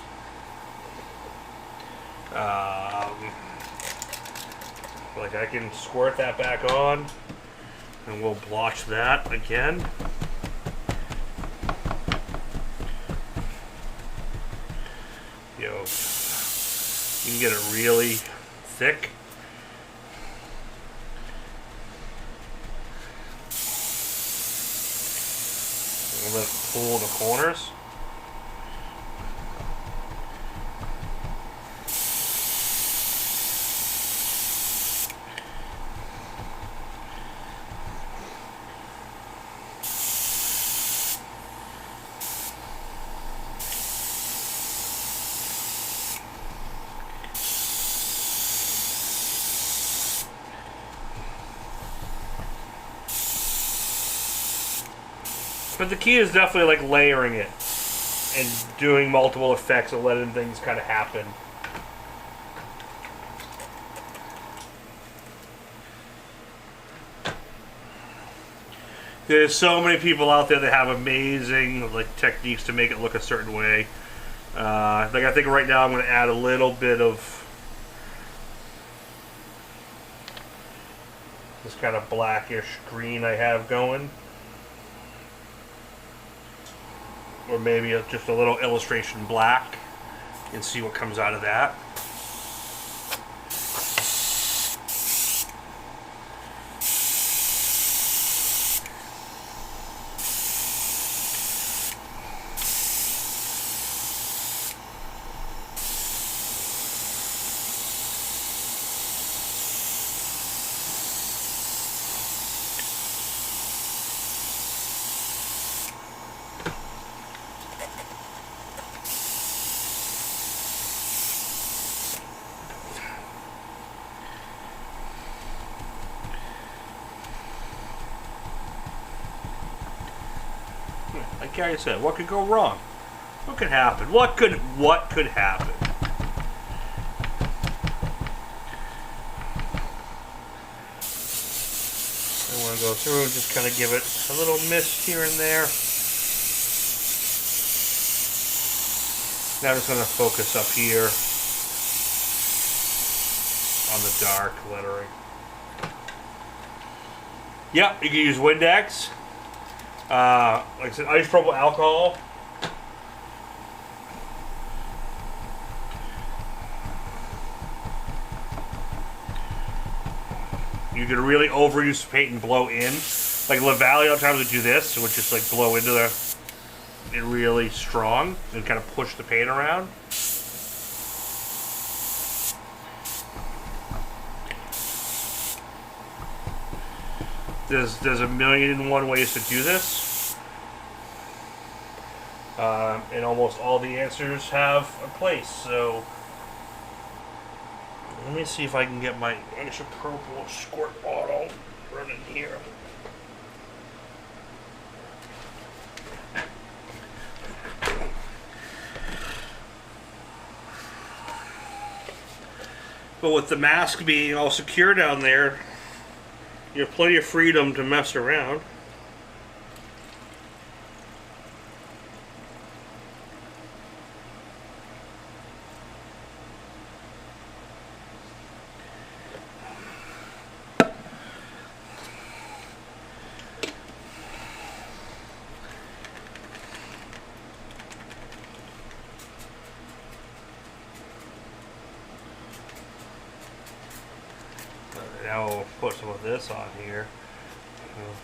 Like, I can squirt that back on, and we'll blotch that again. You know, you can get it really thick. And let it pull the corners. But the key is definitely, like, layering it and doing multiple effects and letting things kind of happen. There's so many people out there that have amazing, like, techniques to make it look a certain way. Like, I think right now I'm going to add a little bit of this kind of blackish green I have going. Or maybe just a little illustration black, and see what comes out of that. Like Gary said, what could go wrong? What could happen? What could happen? I want to go through and just kind of give it a little mist here and there. Now I'm just going to focus up here. on the dark lettering. Yep, you can use Windex. Like I said, isopropyl alcohol. You can really overuse the paint and blow in. Like Lavalley, all times would do this, which is like blow into it really strong and kind of push the paint around. There's a million and one ways to do this. And almost all the answers have a place, so let me see if I can get my isopropyl squirt bottle running here. But with the mask being all secure down there, you have plenty of freedom to mess around. Now we'll put some of this on here.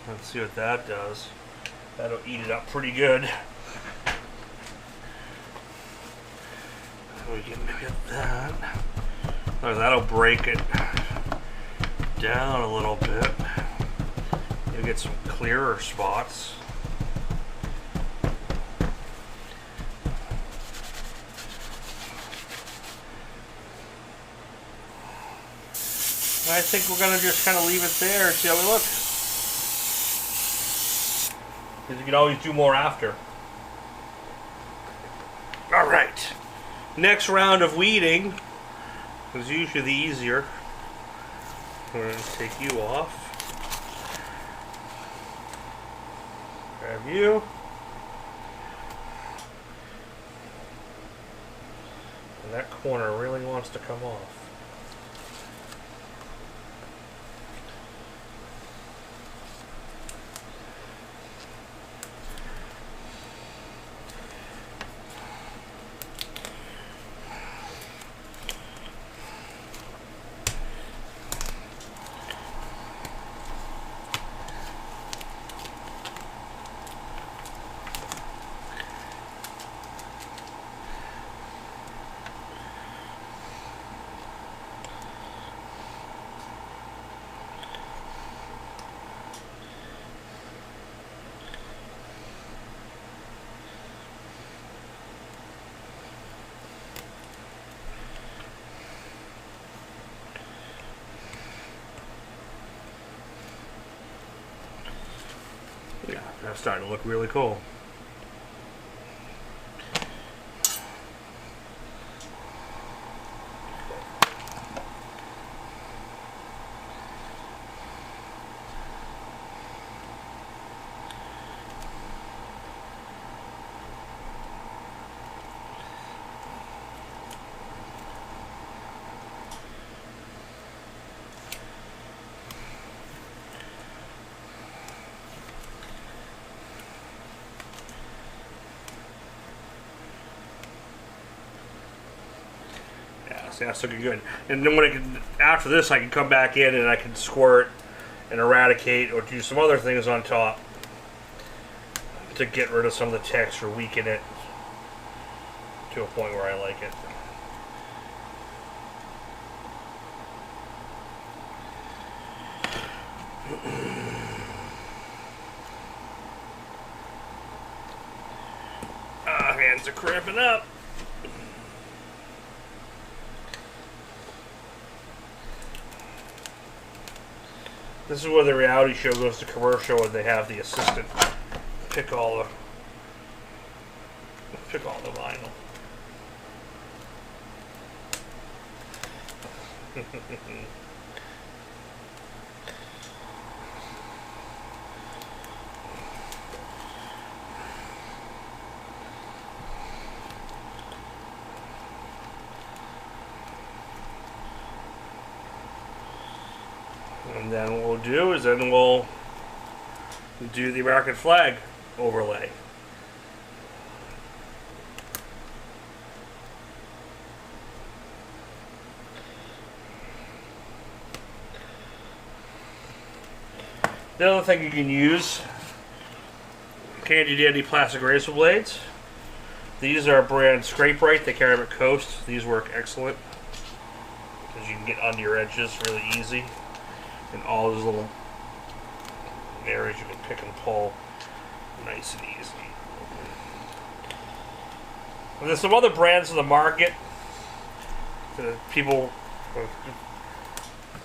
Let's see what that does. That'll eat it up pretty good. We can get that. That'll break it down a little bit. You'll get some clearer spots. I think we're going to just kind of leave it there and see how we look. Because you can always do more after. Alright. Next round of weeding is usually the easier. We're going to take you off. Grab you. And that corner really wants to come off. Yeah, that's starting to look really cool. See, that's looking good. And then when I can, after this, I can come back in and I can squirt and eradicate or do some other things on top to get rid of some of the text or weaken it to a point where I like it. Hands are cramping up. This is where the reality show goes to commercial and they have the assistant pick all the vinyl. And then what we'll do is then we'll do the American flag overlay. The other thing you can use handy dandy plastic razor blades. These are brand Scrape Right. They carry them at Coast. These work excellent because you can get under your edges really easy, and all those little areas you can pick and pull nice and easy. And there's some other brands in the market that people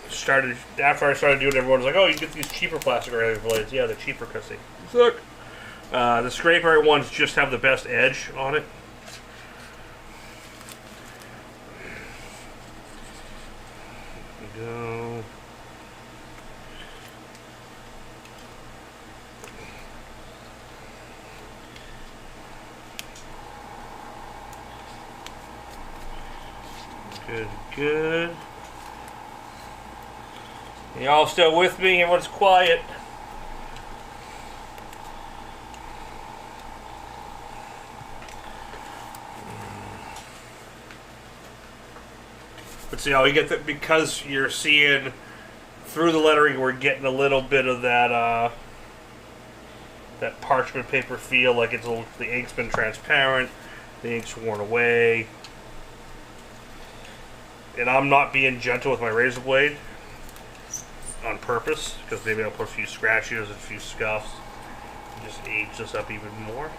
started, after I started doing it, everyone was like, oh, you can get these cheaper plastic razor blades. Yeah, they're cheaper because they suck. The Scrape Right ones just have the best edge on it. There we go. Good, good. Y'all still with me? Everyone's quiet. But see how we get that, because you're seeing through the lettering, we're getting a little bit of that that parchment paper feel, like it's the ink's been transparent, the ink's worn away. And I'm not being gentle with my razor blade on purpose, because maybe I'll put a few scratches and a few scuffs and just age this up even more.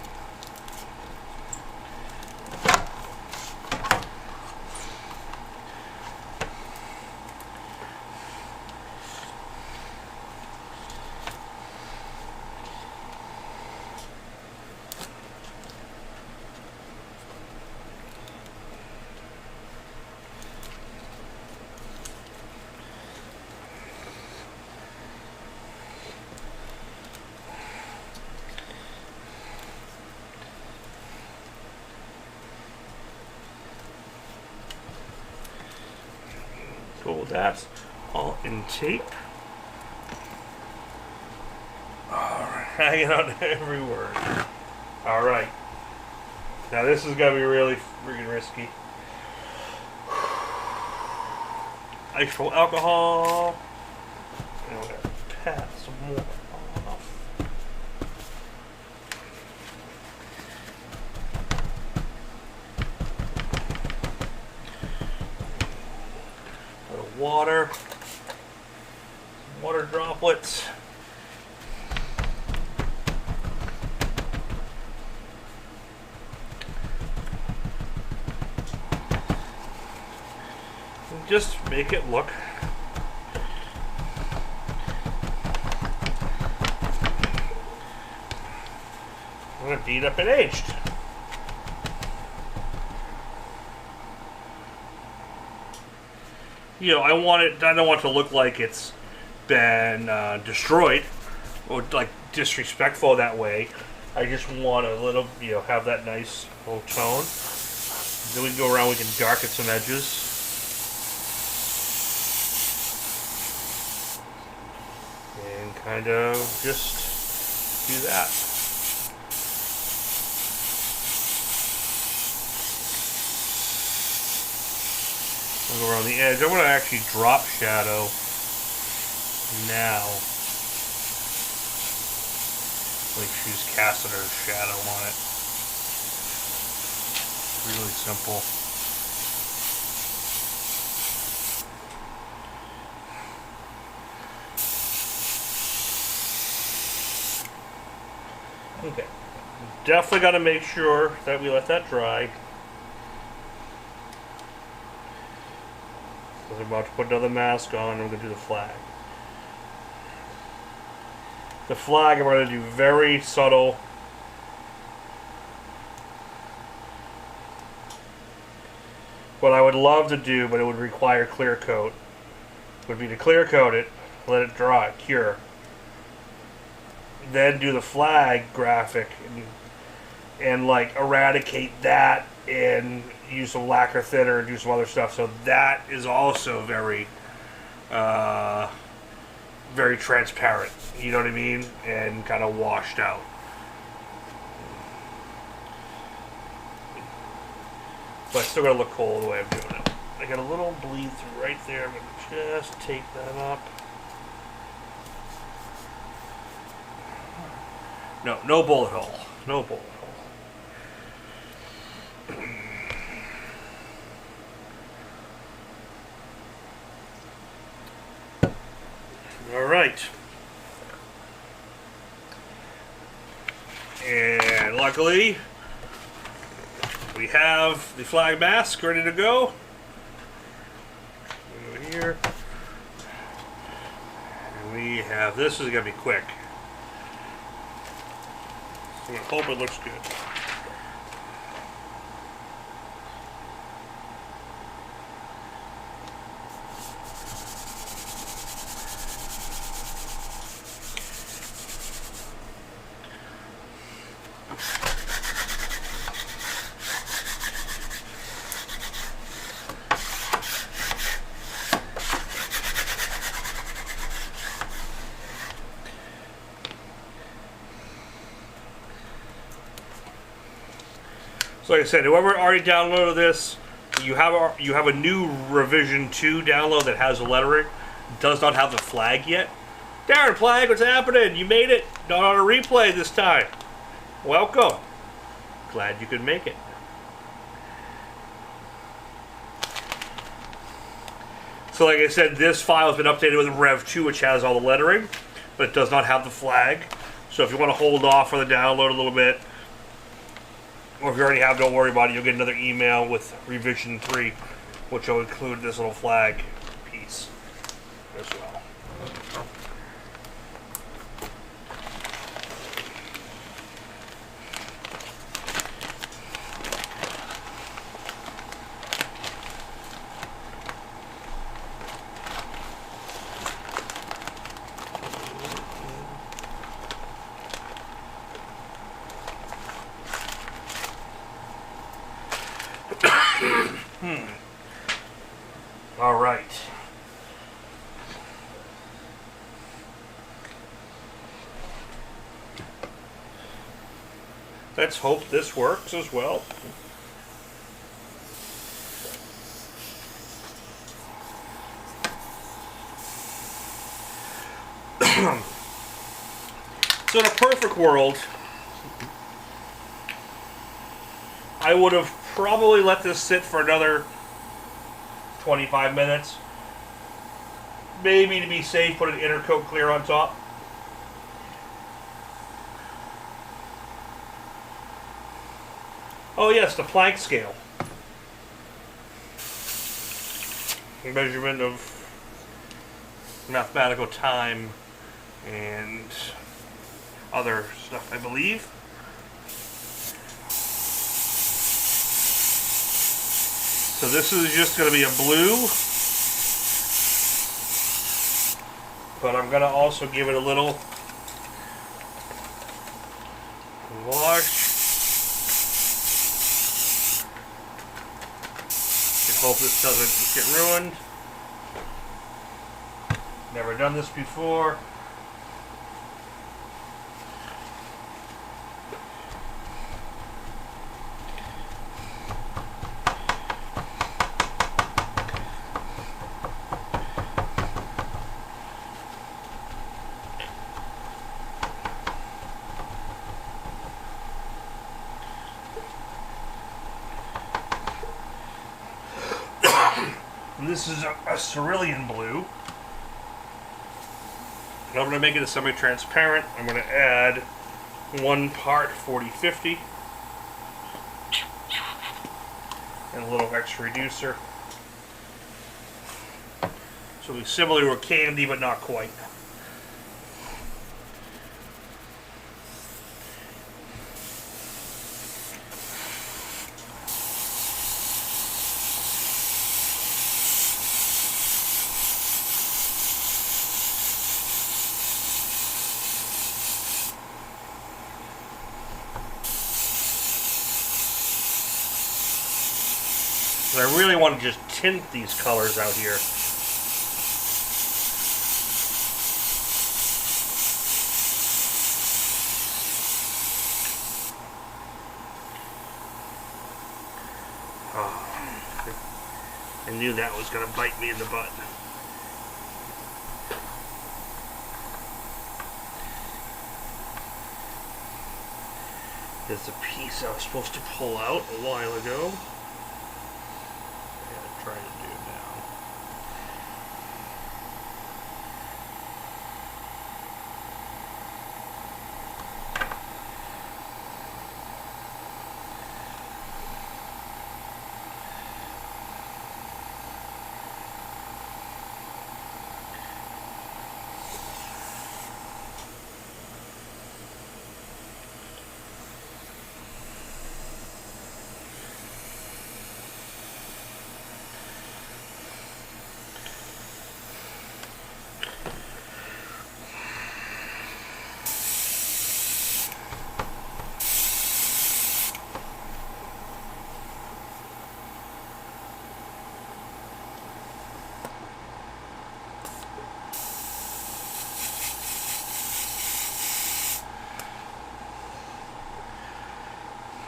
Cool, that's all in tape. Alright, hanging on to every word. Alright. Now this is going to be really freaking risky. Isopropyl alcohol. And we're going to pat some more off. Water, water droplets. And just make it look I'm gonna beat up and aged. You know, I don't want it to look like it's been destroyed or like disrespectful that way. I just want a little, you know, have that nice little tone. Then we can go around, we can darken some edges. And kind of just do that. I'll go around the edge. I'm going to actually drop shadow now. Like she's casting her shadow on it. Really simple. Okay. Definitely got to make sure that we let that dry. I'm about to put another mask on and we're going to do the flag. The flag I'm going to do very subtle. What I would love to do, but it would require clear coat, would be to clear coat it, let it dry, cure. Then do the flag graphic and like eradicate that and use some lacquer thinner and do some other stuff. So that is also very very transparent, you know what I mean? And kind of washed out. But I still gotta look cool the way I'm doing it. I got a little bleed through right there. I'm gonna just tape that up. No bullet hole. No bullet hole. All right. And luckily, we have the flag mask ready to go. Over here. And we have, this is going to be quick. So I hope it looks good. So like I said, whoever already downloaded this, you have a new revision 2 download that has the lettering. Does not have the flag yet. Darren Flag, what's happening? You made it. Not on a replay this time. Welcome. Glad you could make it. So like I said, this file has been updated with Rev 2, which has all the lettering, but it does not have the flag. So if you want to hold off for the download a little bit, or if you already have, don't worry about it. You'll get another email with revision 3, which will include this little flag piece as well. All right. Let's hope this works as well. So in a perfect world, I would have probably let this sit for another 25 minutes. Maybe to be safe, put an inner coat clear on top. Oh yes, the plank scale. Measurement of mathematical time and other stuff, I believe. So this is just going to be a blue, but I'm going to also give it a little wash. I hope this doesn't get ruined. Never done this before. This is a cerulean blue. And I'm going to make it a semi-transparent. I'm going to add 1 part 40-50. And a little extra reducer. So it'll be similar to a candy, but not quite. But I really want to just tint these colors out here. I knew that was going to bite me in the butt. There's a piece I was supposed to pull out a while ago. I'm going to try to do it now.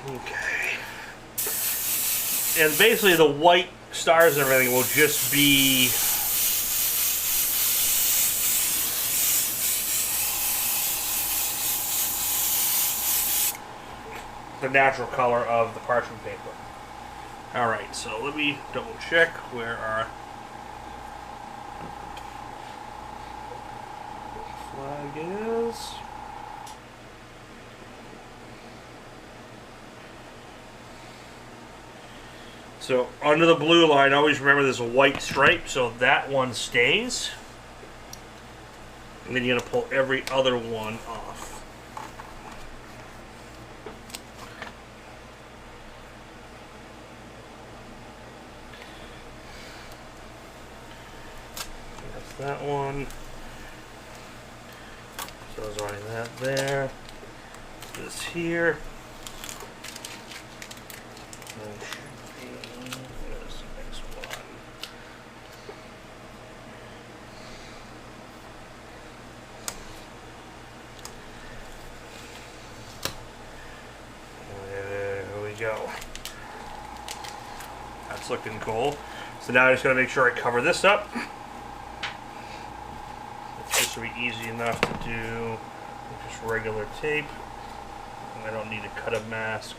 Okay. And basically the white stars and everything will just be the natural color of the parchment paper. Alright, so let me double check where our flag is. So under the blue line, always remember there's a white stripe, so that one stays. And then you're going to pull every other one off. That's that one. So I was running that there. This here. Go. That's looking cool. So now I just gotta make sure I cover this up. This will be easy enough to do with just regular tape. And I don't need to cut a mask.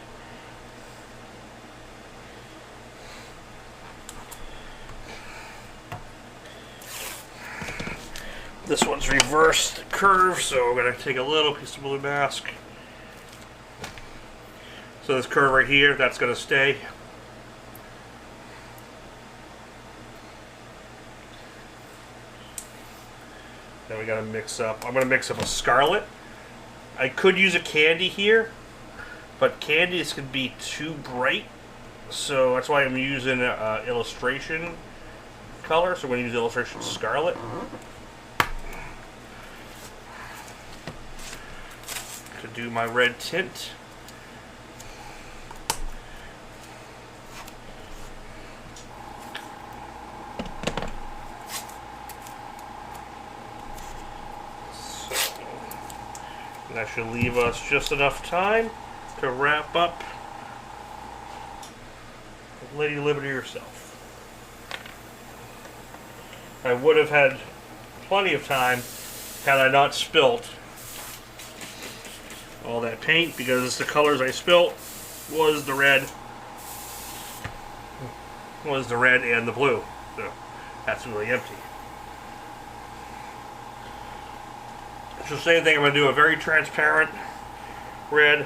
This one's reversed curve, so we're gonna take a little piece of blue mask. So this curve right here, that's going to stay. Then we got to mix up. I'm going to mix up a scarlet. I could use a candy here, but candies could be too bright. So that's why I'm using illustration color. So I'm going to use illustration scarlet. To do my red tint. That should leave us just enough time to wrap up with Lady Liberty herself. I would have had plenty of time had I not spilt all that paint, because the colors I spilt was the red and the blue. So that's really empty. So same thing, I'm going to do a very transparent red.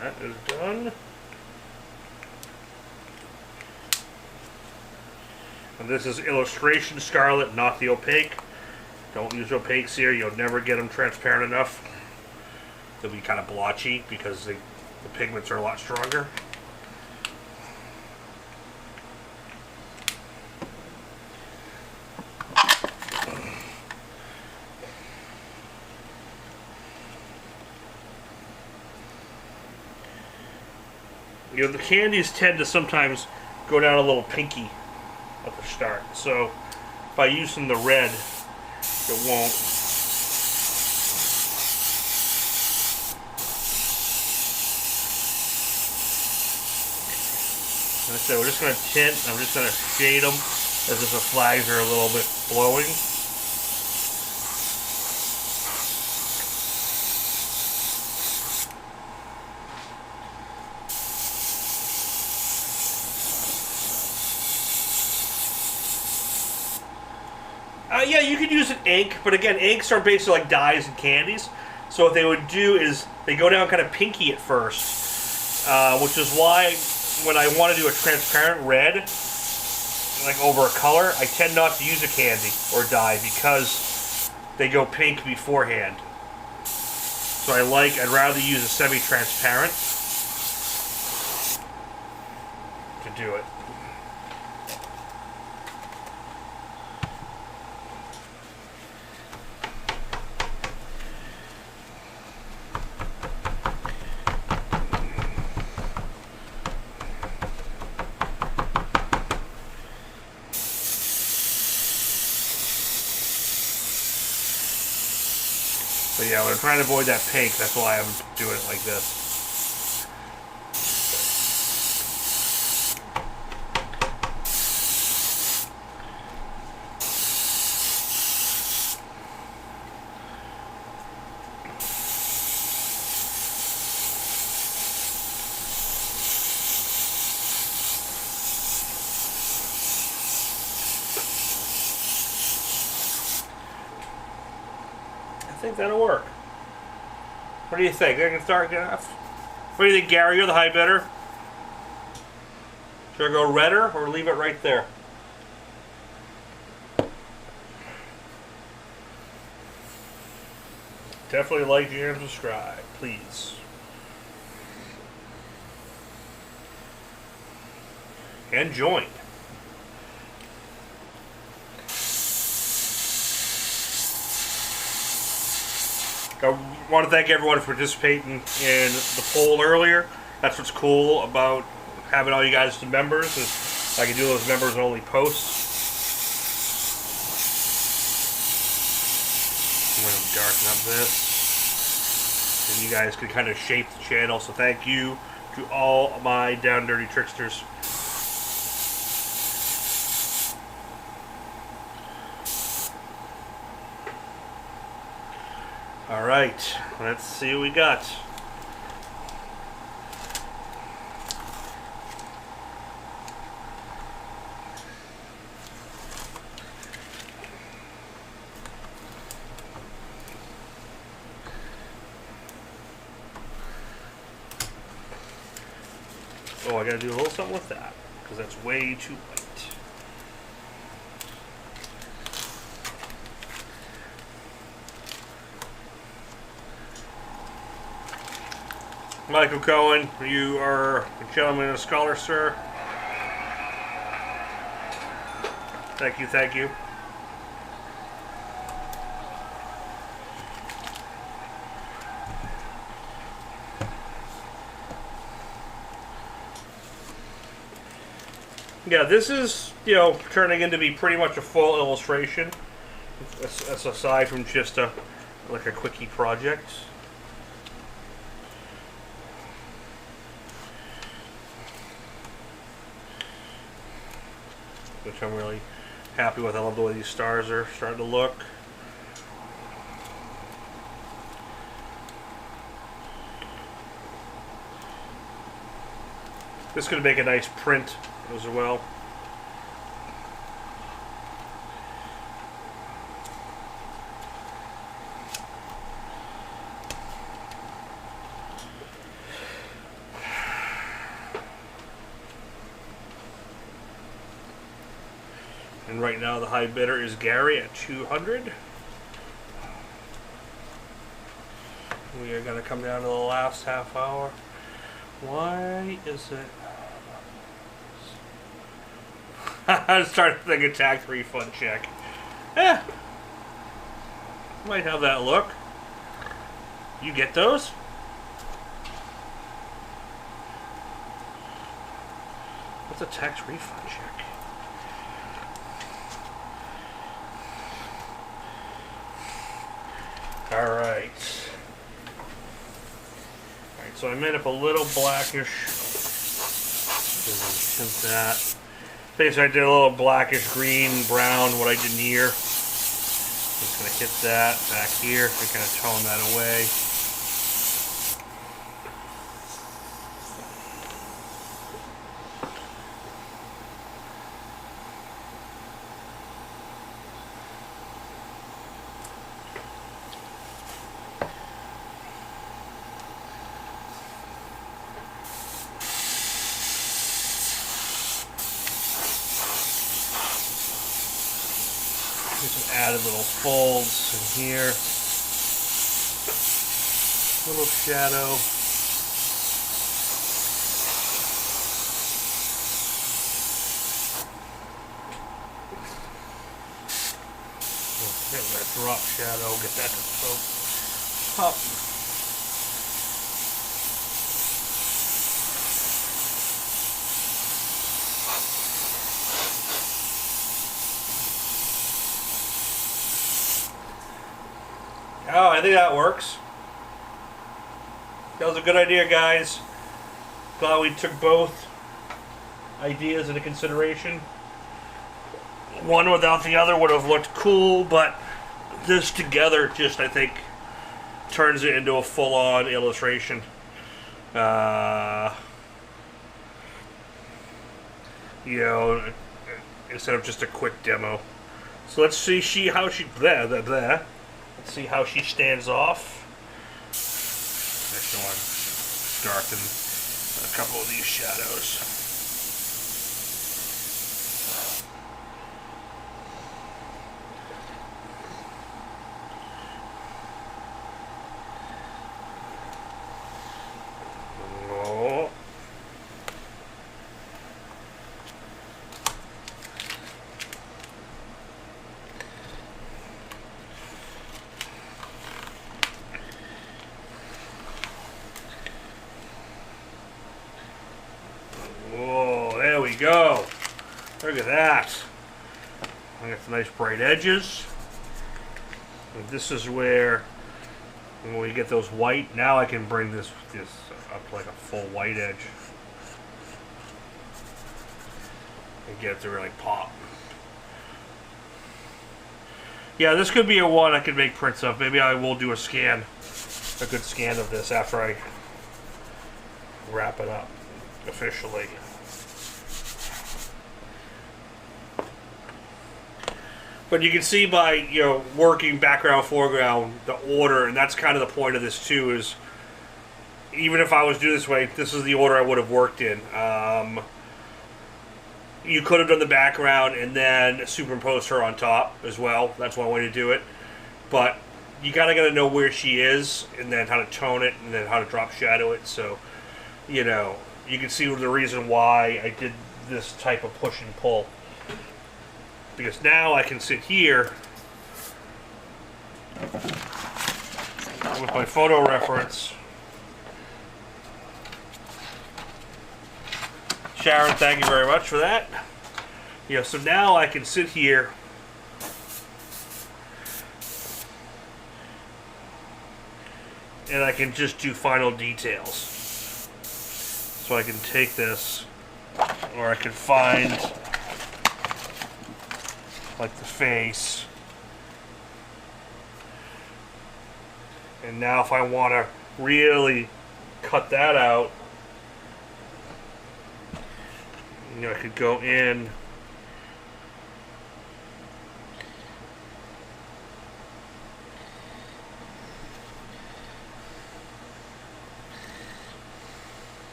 That is done. And this is illustration scarlet, not the opaque. Don't use opaques here, you'll never get them transparent enough. They'll be kind of blotchy because the pigments are a lot stronger. You know, the candies tend to sometimes go down a little pinky at the start. So by using the red, it won't. I said, we're just going to tint. I'm just going to shade them as if the flags are a little bit flowing. Yeah, you could use an ink, but again, inks are basically like dyes and candies. So what they would do is they go down kind of pinky at first, which is why when I want to do a transparent red, like over a color, I tend not to use a candy or dye because they go pink beforehand. So I'd rather use a semi-transparent to do it. So yeah, when I'm trying to avoid that pink, that's why I'm doing it like this. I think that'll work. What do you think? I can start enough? What do you think, Gary? You're the high bidder. Should I go redder or leave it right there? Definitely like, share, and subscribe, please. And join. I want to thank everyone for participating in the poll earlier. That's what's cool about having all you guys as members, is I can do those members only posts. I'm going to darken up this. And you guys can kind of shape the channel, so thank you to all my down dirty tricksters. Alright, let's see what we got. Oh, I gotta do a little something with that, because that's way too white. Michael Cohen, you are a gentleman and a scholar, sir. Thank you, thank you. Yeah, this is, turning into be pretty much a full illustration. That's aside from just like a quickie project. Which I'm really happy with. I love the way these stars are starting to look. This could make a nice print as well. And right now the high bidder is Gary at 200. We are going to come down to the last half hour. Why is it... I started thinking tax refund check. Might have that look. You get those? What's a tax refund check? Alright. Alright, so I made up a little blackish Tint that. Basically, I did a little blackish green, brown, what I did here. Just gonna hit that back here and kind of tone that away. Some added little folds in here. Little shadow. Get that drop shadow, get that to pop. Oh, I think that works. That was a good idea, guys. Glad we took both ideas into consideration. One without the other would have looked cool, but this together just, I think, turns it into a full-on illustration. You know, instead of just a quick demo. So let's see how she Let's see how she stands off. Actually, I want to darken a couple of these shadows. Oh. There we go. Look at that. I got some nice bright edges. And this is where, when we get those white, now I can bring this up like a full white edge. And get it to really pop. Yeah, this could be a one I could make prints of. Maybe I will do a good scan of this after I wrap it up officially. But you can see by, you know, working background, foreground, the order, and that's kind of the point of this too, is even if I was doing this way, this is the order I would have worked in. You could have done the background and then superimposed her on top as well. That's one way to do it. But you gotta know where she is, and then how to tone it, and then how to drop shadow it. So, you know, you can see the reason why I did this type of push and pull. Because now I can sit here with my photo reference. Sharon, thank you very much for that. You know, so now I can sit here and I can just do final details. So I can take this, or I can find like the face. And now if I want to really cut that out, you know, I could go in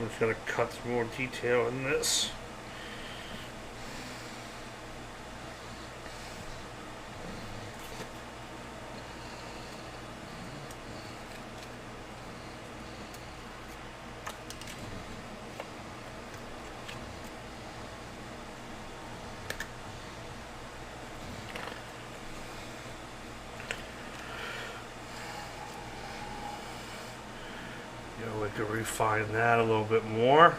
I'm just going to cut some more detail in this. We could refine that a little bit more.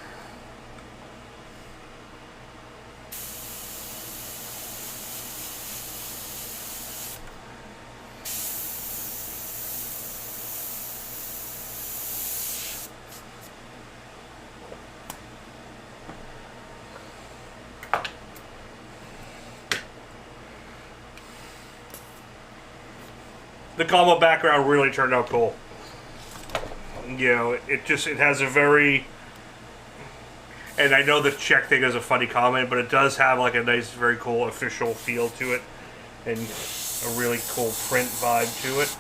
the combo background really turned out cool. You know, it has a very, and I know the check thing is a funny comment, but it does have like a nice, very cool official feel to it, and a really cool print vibe to it.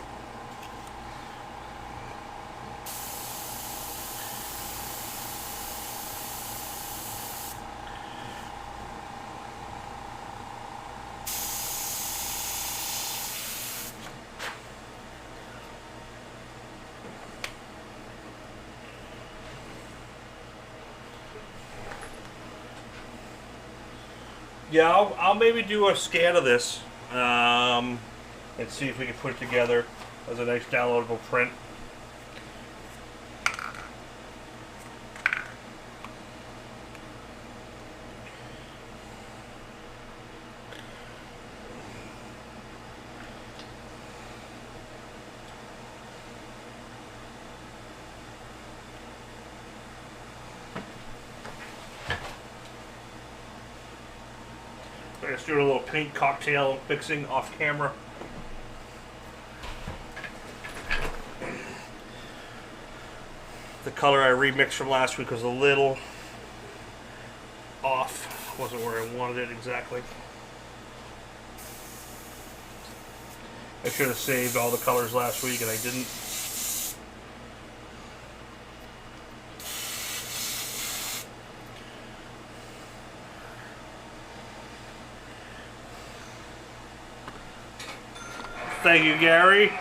Yeah, I'll maybe do a scan of this and see if we can put it together as a nice downloadable print. Just doing a little paint cocktail mixing off camera. The color I remixed from last week was a little off. Wasn't where I wanted it exactly. I should have saved all the colors last week and I didn't. Thank you, Gary.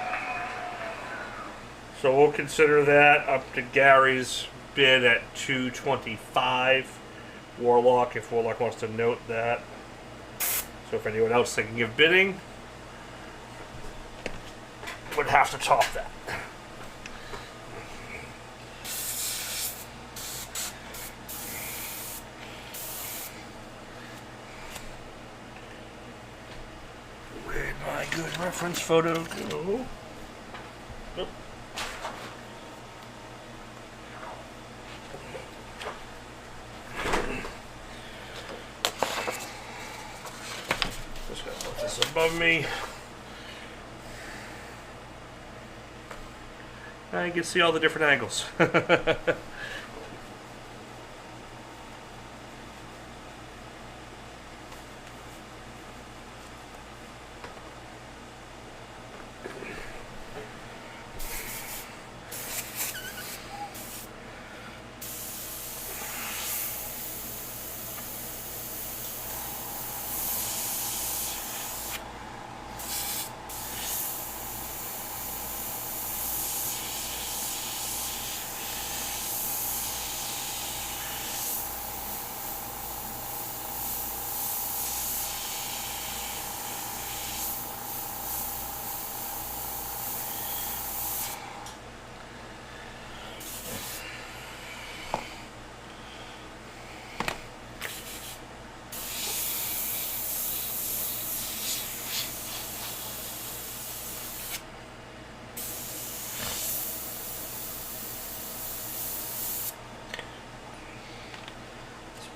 So we'll consider that up to Gary's bid at $225. Warlock, if Warlock wants to note that. So if anyone else thinking of bidding, would have to top that. Where'd my good reference photo go? Nope. Just gotta put this above me. I can see all the different angles.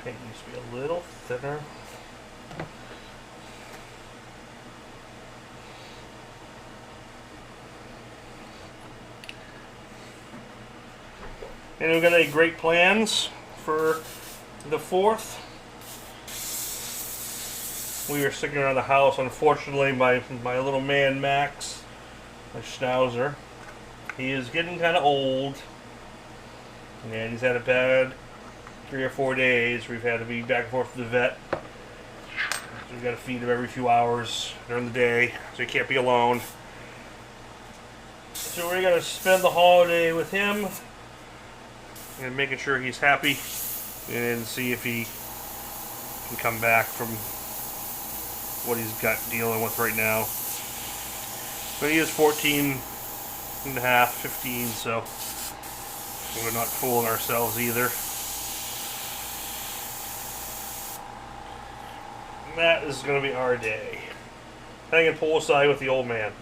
Paint needs to be a little thinner. And we've got any great plans for the 4th. We are sticking around the house. Unfortunately, my little man Max, my schnauzer, he is getting kind of old. And he's had a bad 3 or 4 days. We've had to be back and forth to the vet. So we've got to feed him every few hours during the day, so he can't be alone. So we're going to spend the holiday with him and making sure he's happy and see if he can come back from what he's got dealing with right now. But he is 14 and a half, 15, so we're not fooling ourselves either. That is going to be our day. Hanging poolside with the old man,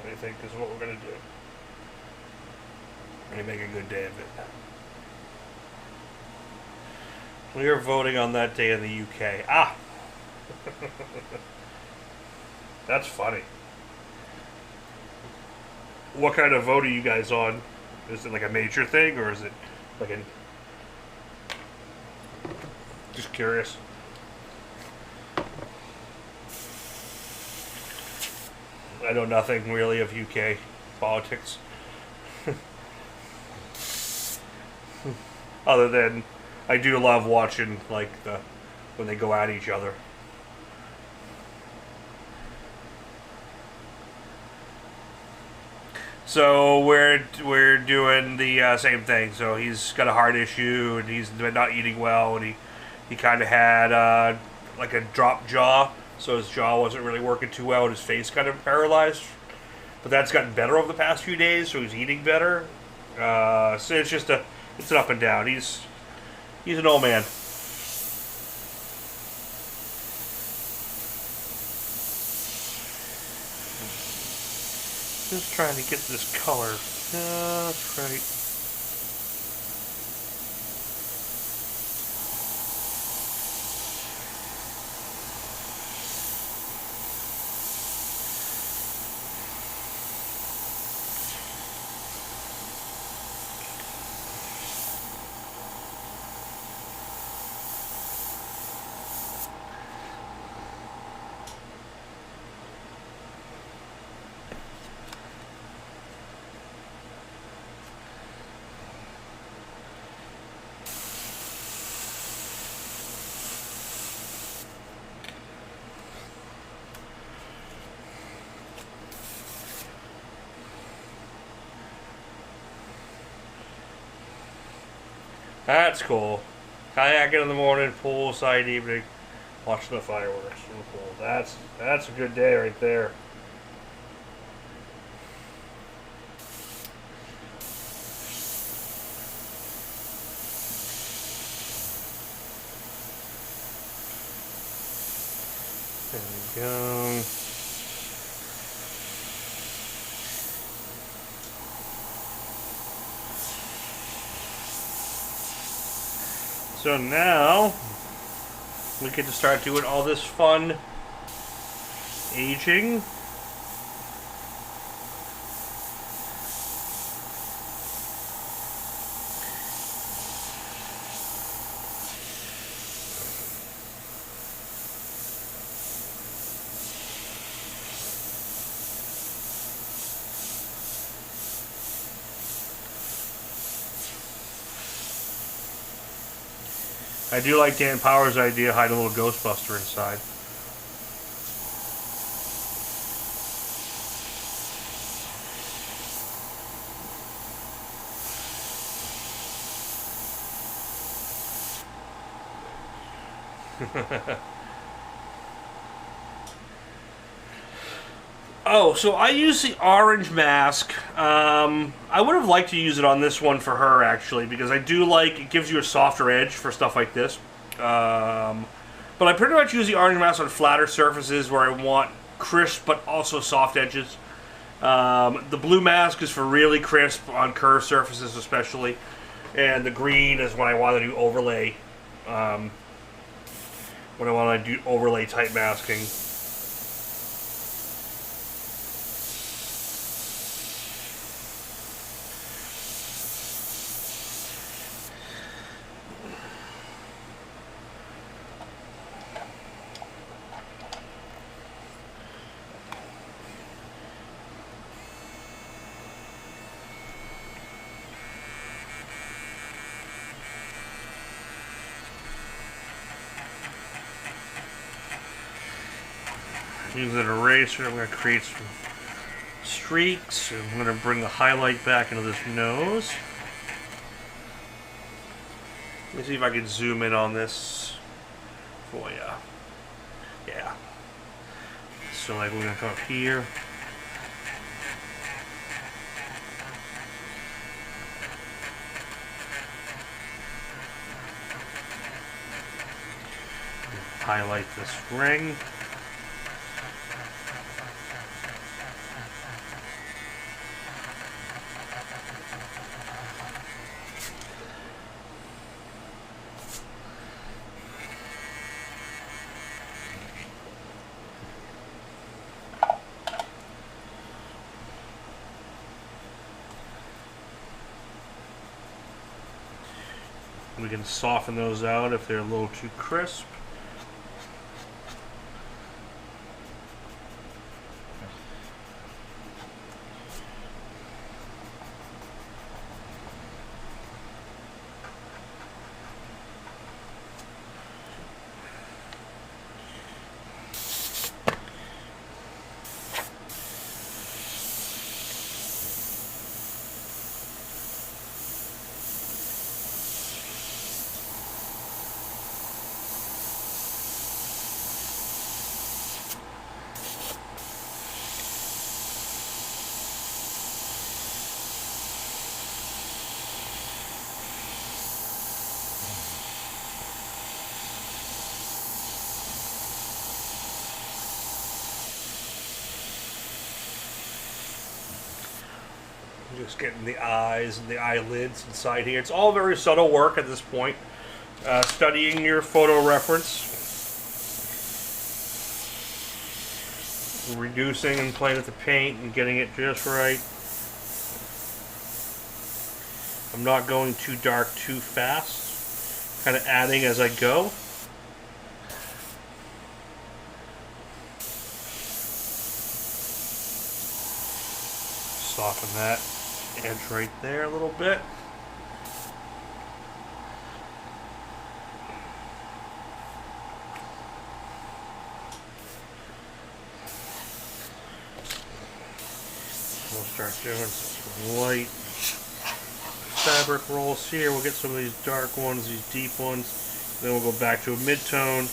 I think, is what we're going to do. We're going to make a good day of it. We are voting on that day in the UK. Ah! That's funny. What kind of vote are you guys on? Is it like a major thing, or is it like a... Just curious. I know nothing really of UK politics. Other than I do love watching like when they go at each other. So we're doing the same thing. So he's got a heart issue and he's been not eating well, and he kind of had like a drop jaw, so his jaw wasn't really working too well, and his face kind of paralyzed. But that's gotten better over the past few days, so he's eating better. So it's just it's an up and down. He's an old man. Just trying to get this color just right. That's cool. Kayaking in the morning, poolside evening, watching the fireworks from the pool. That's a good day right there. There we go. So now we get to start doing all this fun aging. I do like Dan Power's idea, hide a little Ghostbuster inside. Oh, so I use the orange mask. I would have liked to use it on this one for her, actually, because I do like, it gives you a softer edge for stuff like this. But I pretty much use the orange mask on flatter surfaces where I want crisp but also soft edges. The blue mask is for really crisp on curved surfaces especially. And the green is when I want to do overlay. When I want to do overlay type masking. Use an eraser, I'm going to create some streaks. I'm going to bring the highlight back into this nose. Let me see if I can zoom in on this for you. Yeah. So like we're going to come up here. Highlight this ring. We can soften those out if they're a little too crisp. Just getting the eyes and the eyelids inside here. It's all very subtle work at this point. Studying your photo reference. Reducing and playing with the paint and getting it just right. I'm not going too dark too fast. Kind of adding as I go. Soften that edge right there a little bit. We'll start doing some light fabric rolls here. We'll get some of these dark ones, these deep ones. Then we'll go back to a mid-tone.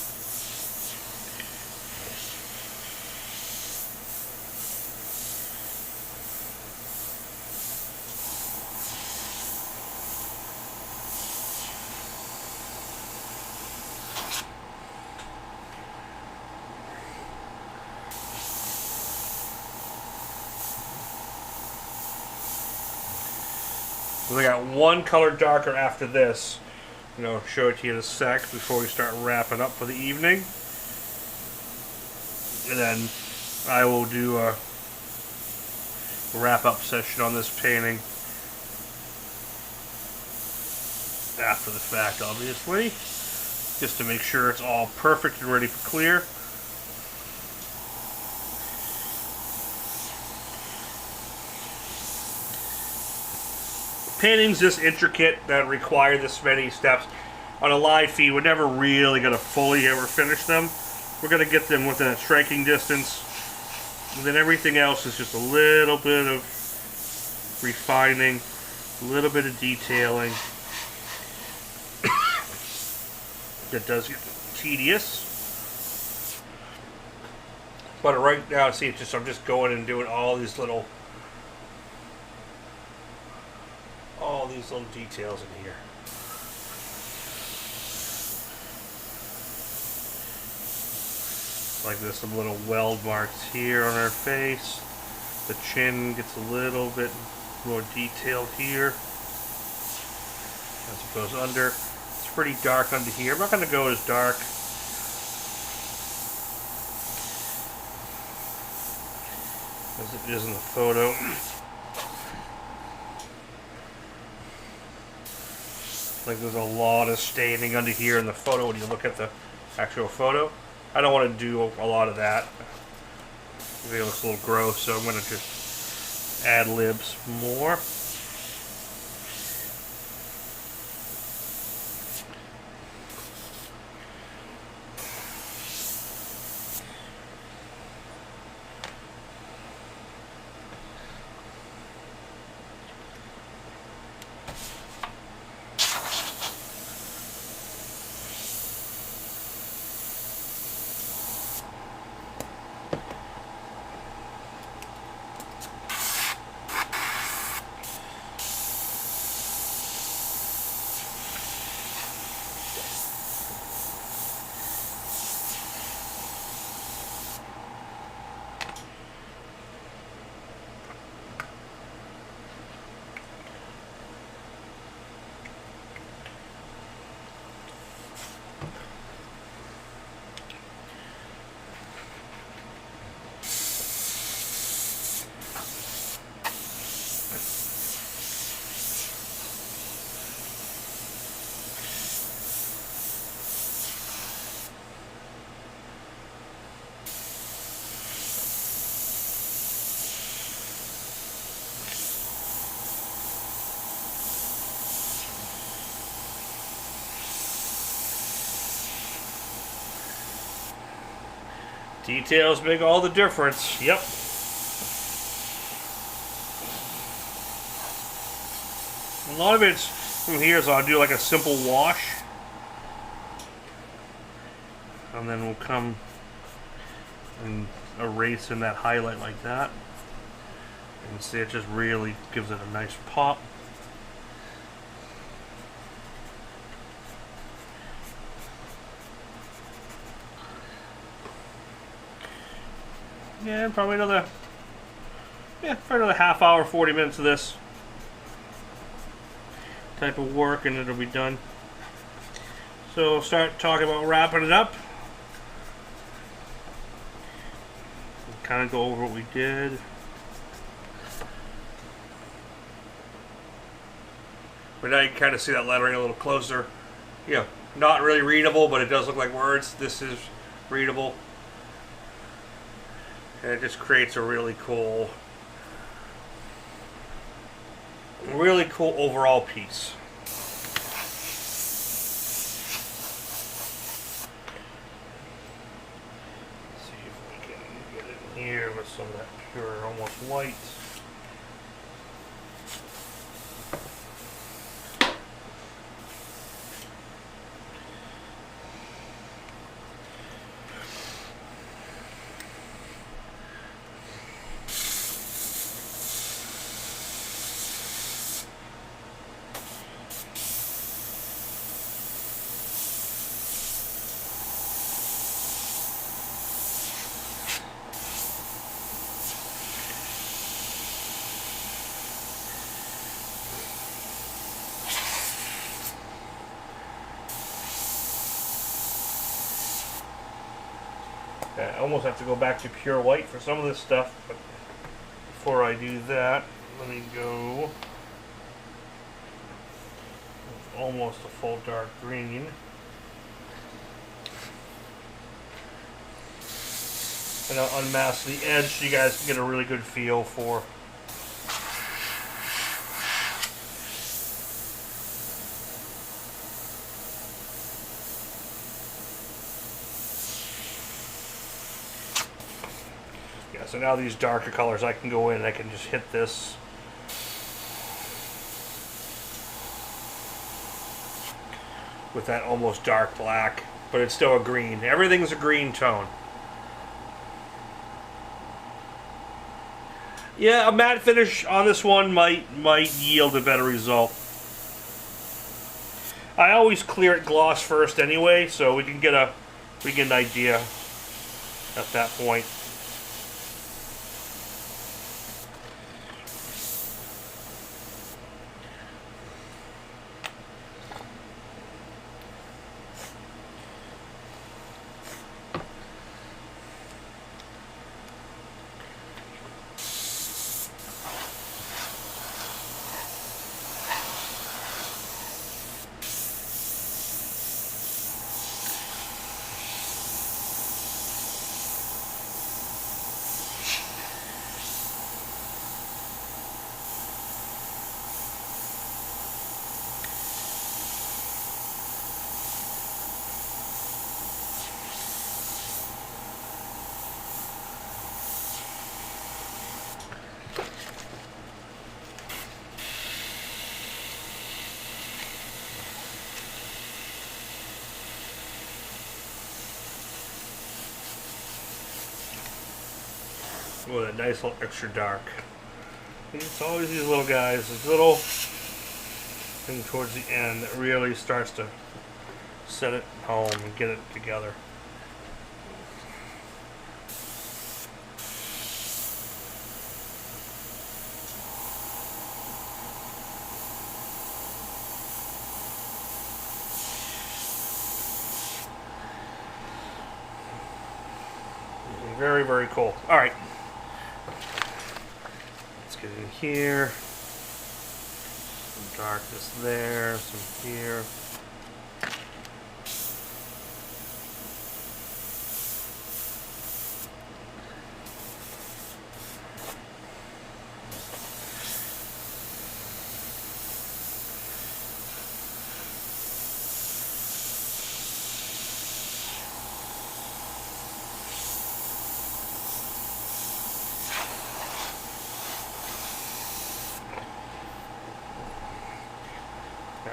We got one color darker after this. Show it to you in a sec before we start wrapping up for the evening. And then I will do a wrap-up session on this painting after the fact, obviously, just to make sure it's all perfect and ready for clear. Paintings this intricate that require this many steps on a live feed, we're never really going to fully ever finish them. We're going to get them within a striking distance, and then everything else is just a little bit of refining, a little bit of detailing. That does get tedious, but right now, see, I'm just going and doing all these little details in here. Like there's some little weld marks here on her face. The chin gets a little bit more detailed here as it goes under. It's pretty dark under here. I'm not going to go as dark as it is in the photo. Like there's a lot of staining under here in the photo when you look at the actual photo. I don't want to do a lot of that. It looks a little gross, so I'm going to just add libs more. Details make all the difference. Yep. A lot of it's from here, so I'll do like a simple wash. And then we'll come and erase in that highlight like that. And see, it just really gives it a nice pop. Yeah, probably another half hour, 40 minutes of this type of work, and it'll be done. So we'll start talking about wrapping it up. Kind of go over what we did. But now you can kind of see that lettering a little closer. You know, not really readable, but it does look like words. This is readable. And it just creates a really cool overall piece. Let's see if we can get in here with some of that pure, almost white. I almost have to go back to pure white for some of this stuff, but before I do that, let me go with almost a full dark green. And I'll unmask the edge so you guys can get a really good feel for so now these darker colors, I can go in and I can just hit this. With that almost dark black, but it's still a green. Everything's a green tone. Yeah, a matte finish on this one might yield a better result. I always clear it gloss first anyway, so we can get an idea at that point. With a nice little extra dark. It's always these little guys, this little thing towards the end that really starts to set it home and get it together. Very, very cool. All right. Get in here, some darkness there, some here.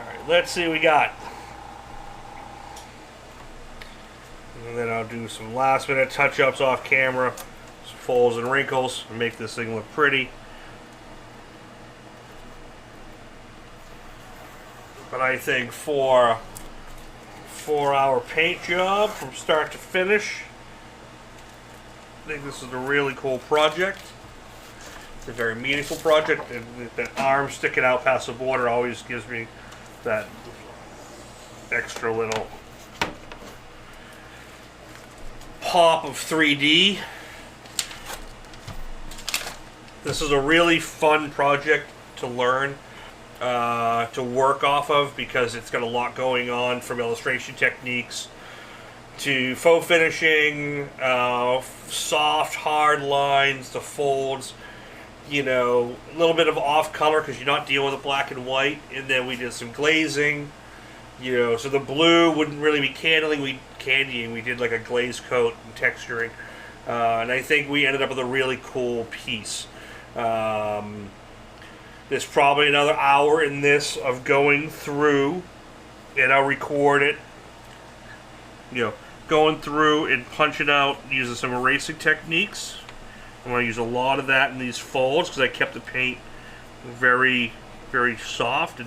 Alright, let's see what we got. And then I'll do some last minute touch-ups off camera, some folds and wrinkles, and make this thing look pretty. But I think for a 4-hour paint job from start to finish, I think this is a really cool project. It's a very meaningful project, and that arm sticking out past the border always gives me that extra little pop of 3D. This is a really fun project to learn, to work off of, because it's got a lot going on, from illustration techniques to faux finishing, soft, hard lines, to folds, you know, a little bit of off color because you're not dealing with a black and white, and then we did some glazing, you know, so the blue wouldn't really be candying, we did like a glaze coat and texturing, and I think we ended up with a really cool piece. There's probably another hour in this of going through, and I'll record it, you know, going through and punching out using some erasing techniques. I'm going to use a lot of that in these folds because I kept the paint very, very soft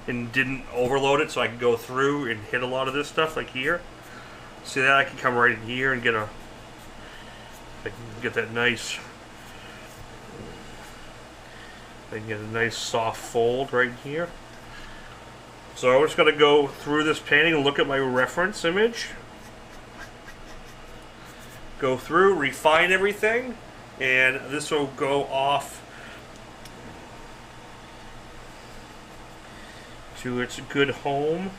and didn't overload it, so I can go through and hit a lot of this stuff like here. See that? I can come right in here and get that nice, I can get a nice soft fold right here. So I'm just going to go through this painting and look at my reference image. Go through, refine everything, and this will go off to its good home,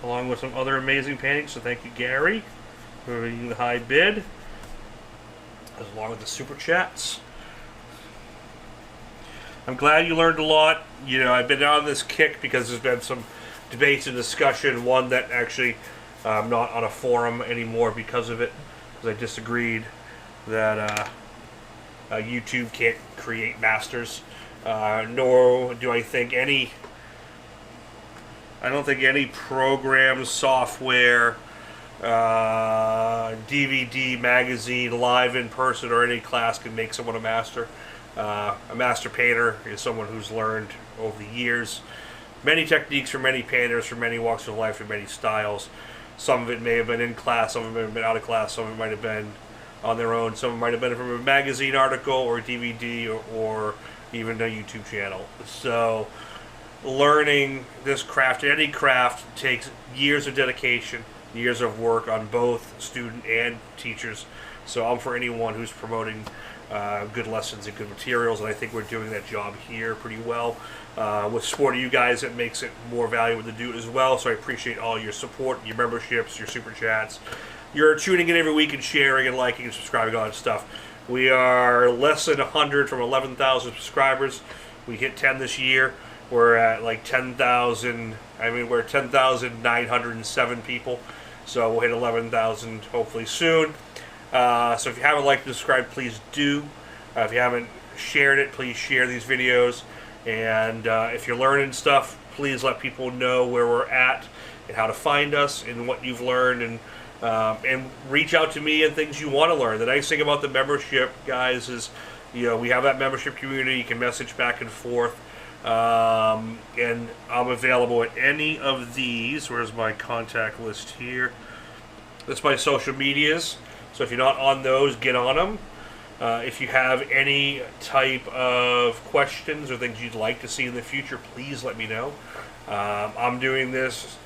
along with some other amazing paintings. So thank you, Gary, for the high bid, along with the super chats. I'm glad you learned a lot. You know, I've been on this kick because there's been some debates and discussion. One that actually I'm not on a forum anymore because of it, because I disagreed that YouTube can't create masters. Nor do I think any. I don't think any program, software, DVD, magazine, live in person, or any class can make someone a master. A master painter is someone who's learned over the years many techniques from many painters, from many walks of life, from many styles. Some of it may have been in class, some of it may have been out of class, some of it might have been on their own, some of it might have been from a magazine article or a DVD or even a YouTube channel. So learning this craft, any craft, takes years of dedication, years of work on both student and teachers. So I'm for anyone who's promoting good lessons and good materials, and I think we're doing that job here pretty well. With support of you guys, it makes it more valuable to do it as well, so I appreciate all your support, your memberships, your super chats, your tuning in every week and sharing and liking and subscribing, all that stuff. We are less than 100 from 11,000 subscribers. We hit 10 this year. We're at like 10,000, we're 10,907 people, so we'll hit 11,000 hopefully soon. So if you haven't liked and subscribed, please do. If you haven't shared it, please share these videos. And if you're learning stuff, please let people know where we're at and how to find us and what you've learned, and reach out to me and things you want to learn. The nice thing about the membership, guys, is we have that membership community. You can message back and forth. And I'm available at any of these. Where's my contact list here? That's my social medias. So if you're not on those, get on them. If you have any type of questions or things you'd like to see in the future, please let me know. I'm doing this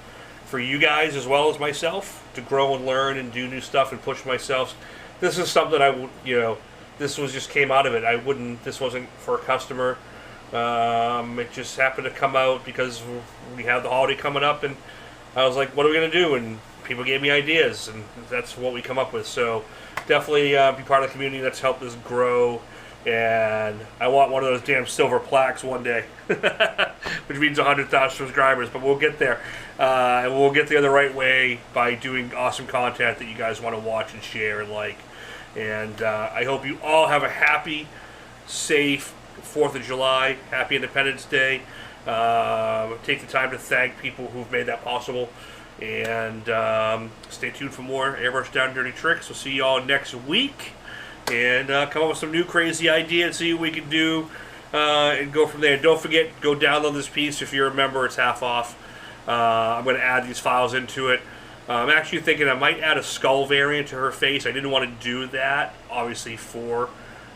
for you guys as well as myself, to grow and learn and do new stuff and push myself. This is something this just came out of it. This wasn't for a customer. It just happened to come out because we have the holiday coming up, and I was like, what are we going to do? And people gave me ideas, and that's what we come up with. So definitely be part of the community that's helped us grow, and I want one of those damn silver plaques one day, which means 100,000 subscribers, but we'll get there. And we'll get there the right way by doing awesome content that you guys want to watch and share and like. And I hope you all have a happy, safe 4th of July, happy Independence Day. Take the time to thank people who've made that possible. And stay tuned for more Airbrush Down Dirty tricks. We'll see you all next week. And come up with some new crazy idea and see what we can do. And go from there. Don't forget, go download this piece. If you're a member, it's half off. I'm going to add these files into it. I'm actually thinking I might add a skull variant to her face. I didn't want to do that, obviously, for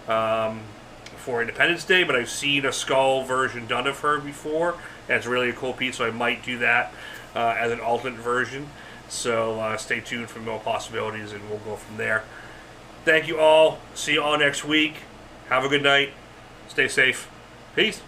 Independence Day, but I've seen a skull version done of her before, and it's really a cool piece, so I might do that as an alternate version. So stay tuned for more possibilities, and we'll go from there. Thank you all. See you all next week. Have a good night. Stay safe. Peace.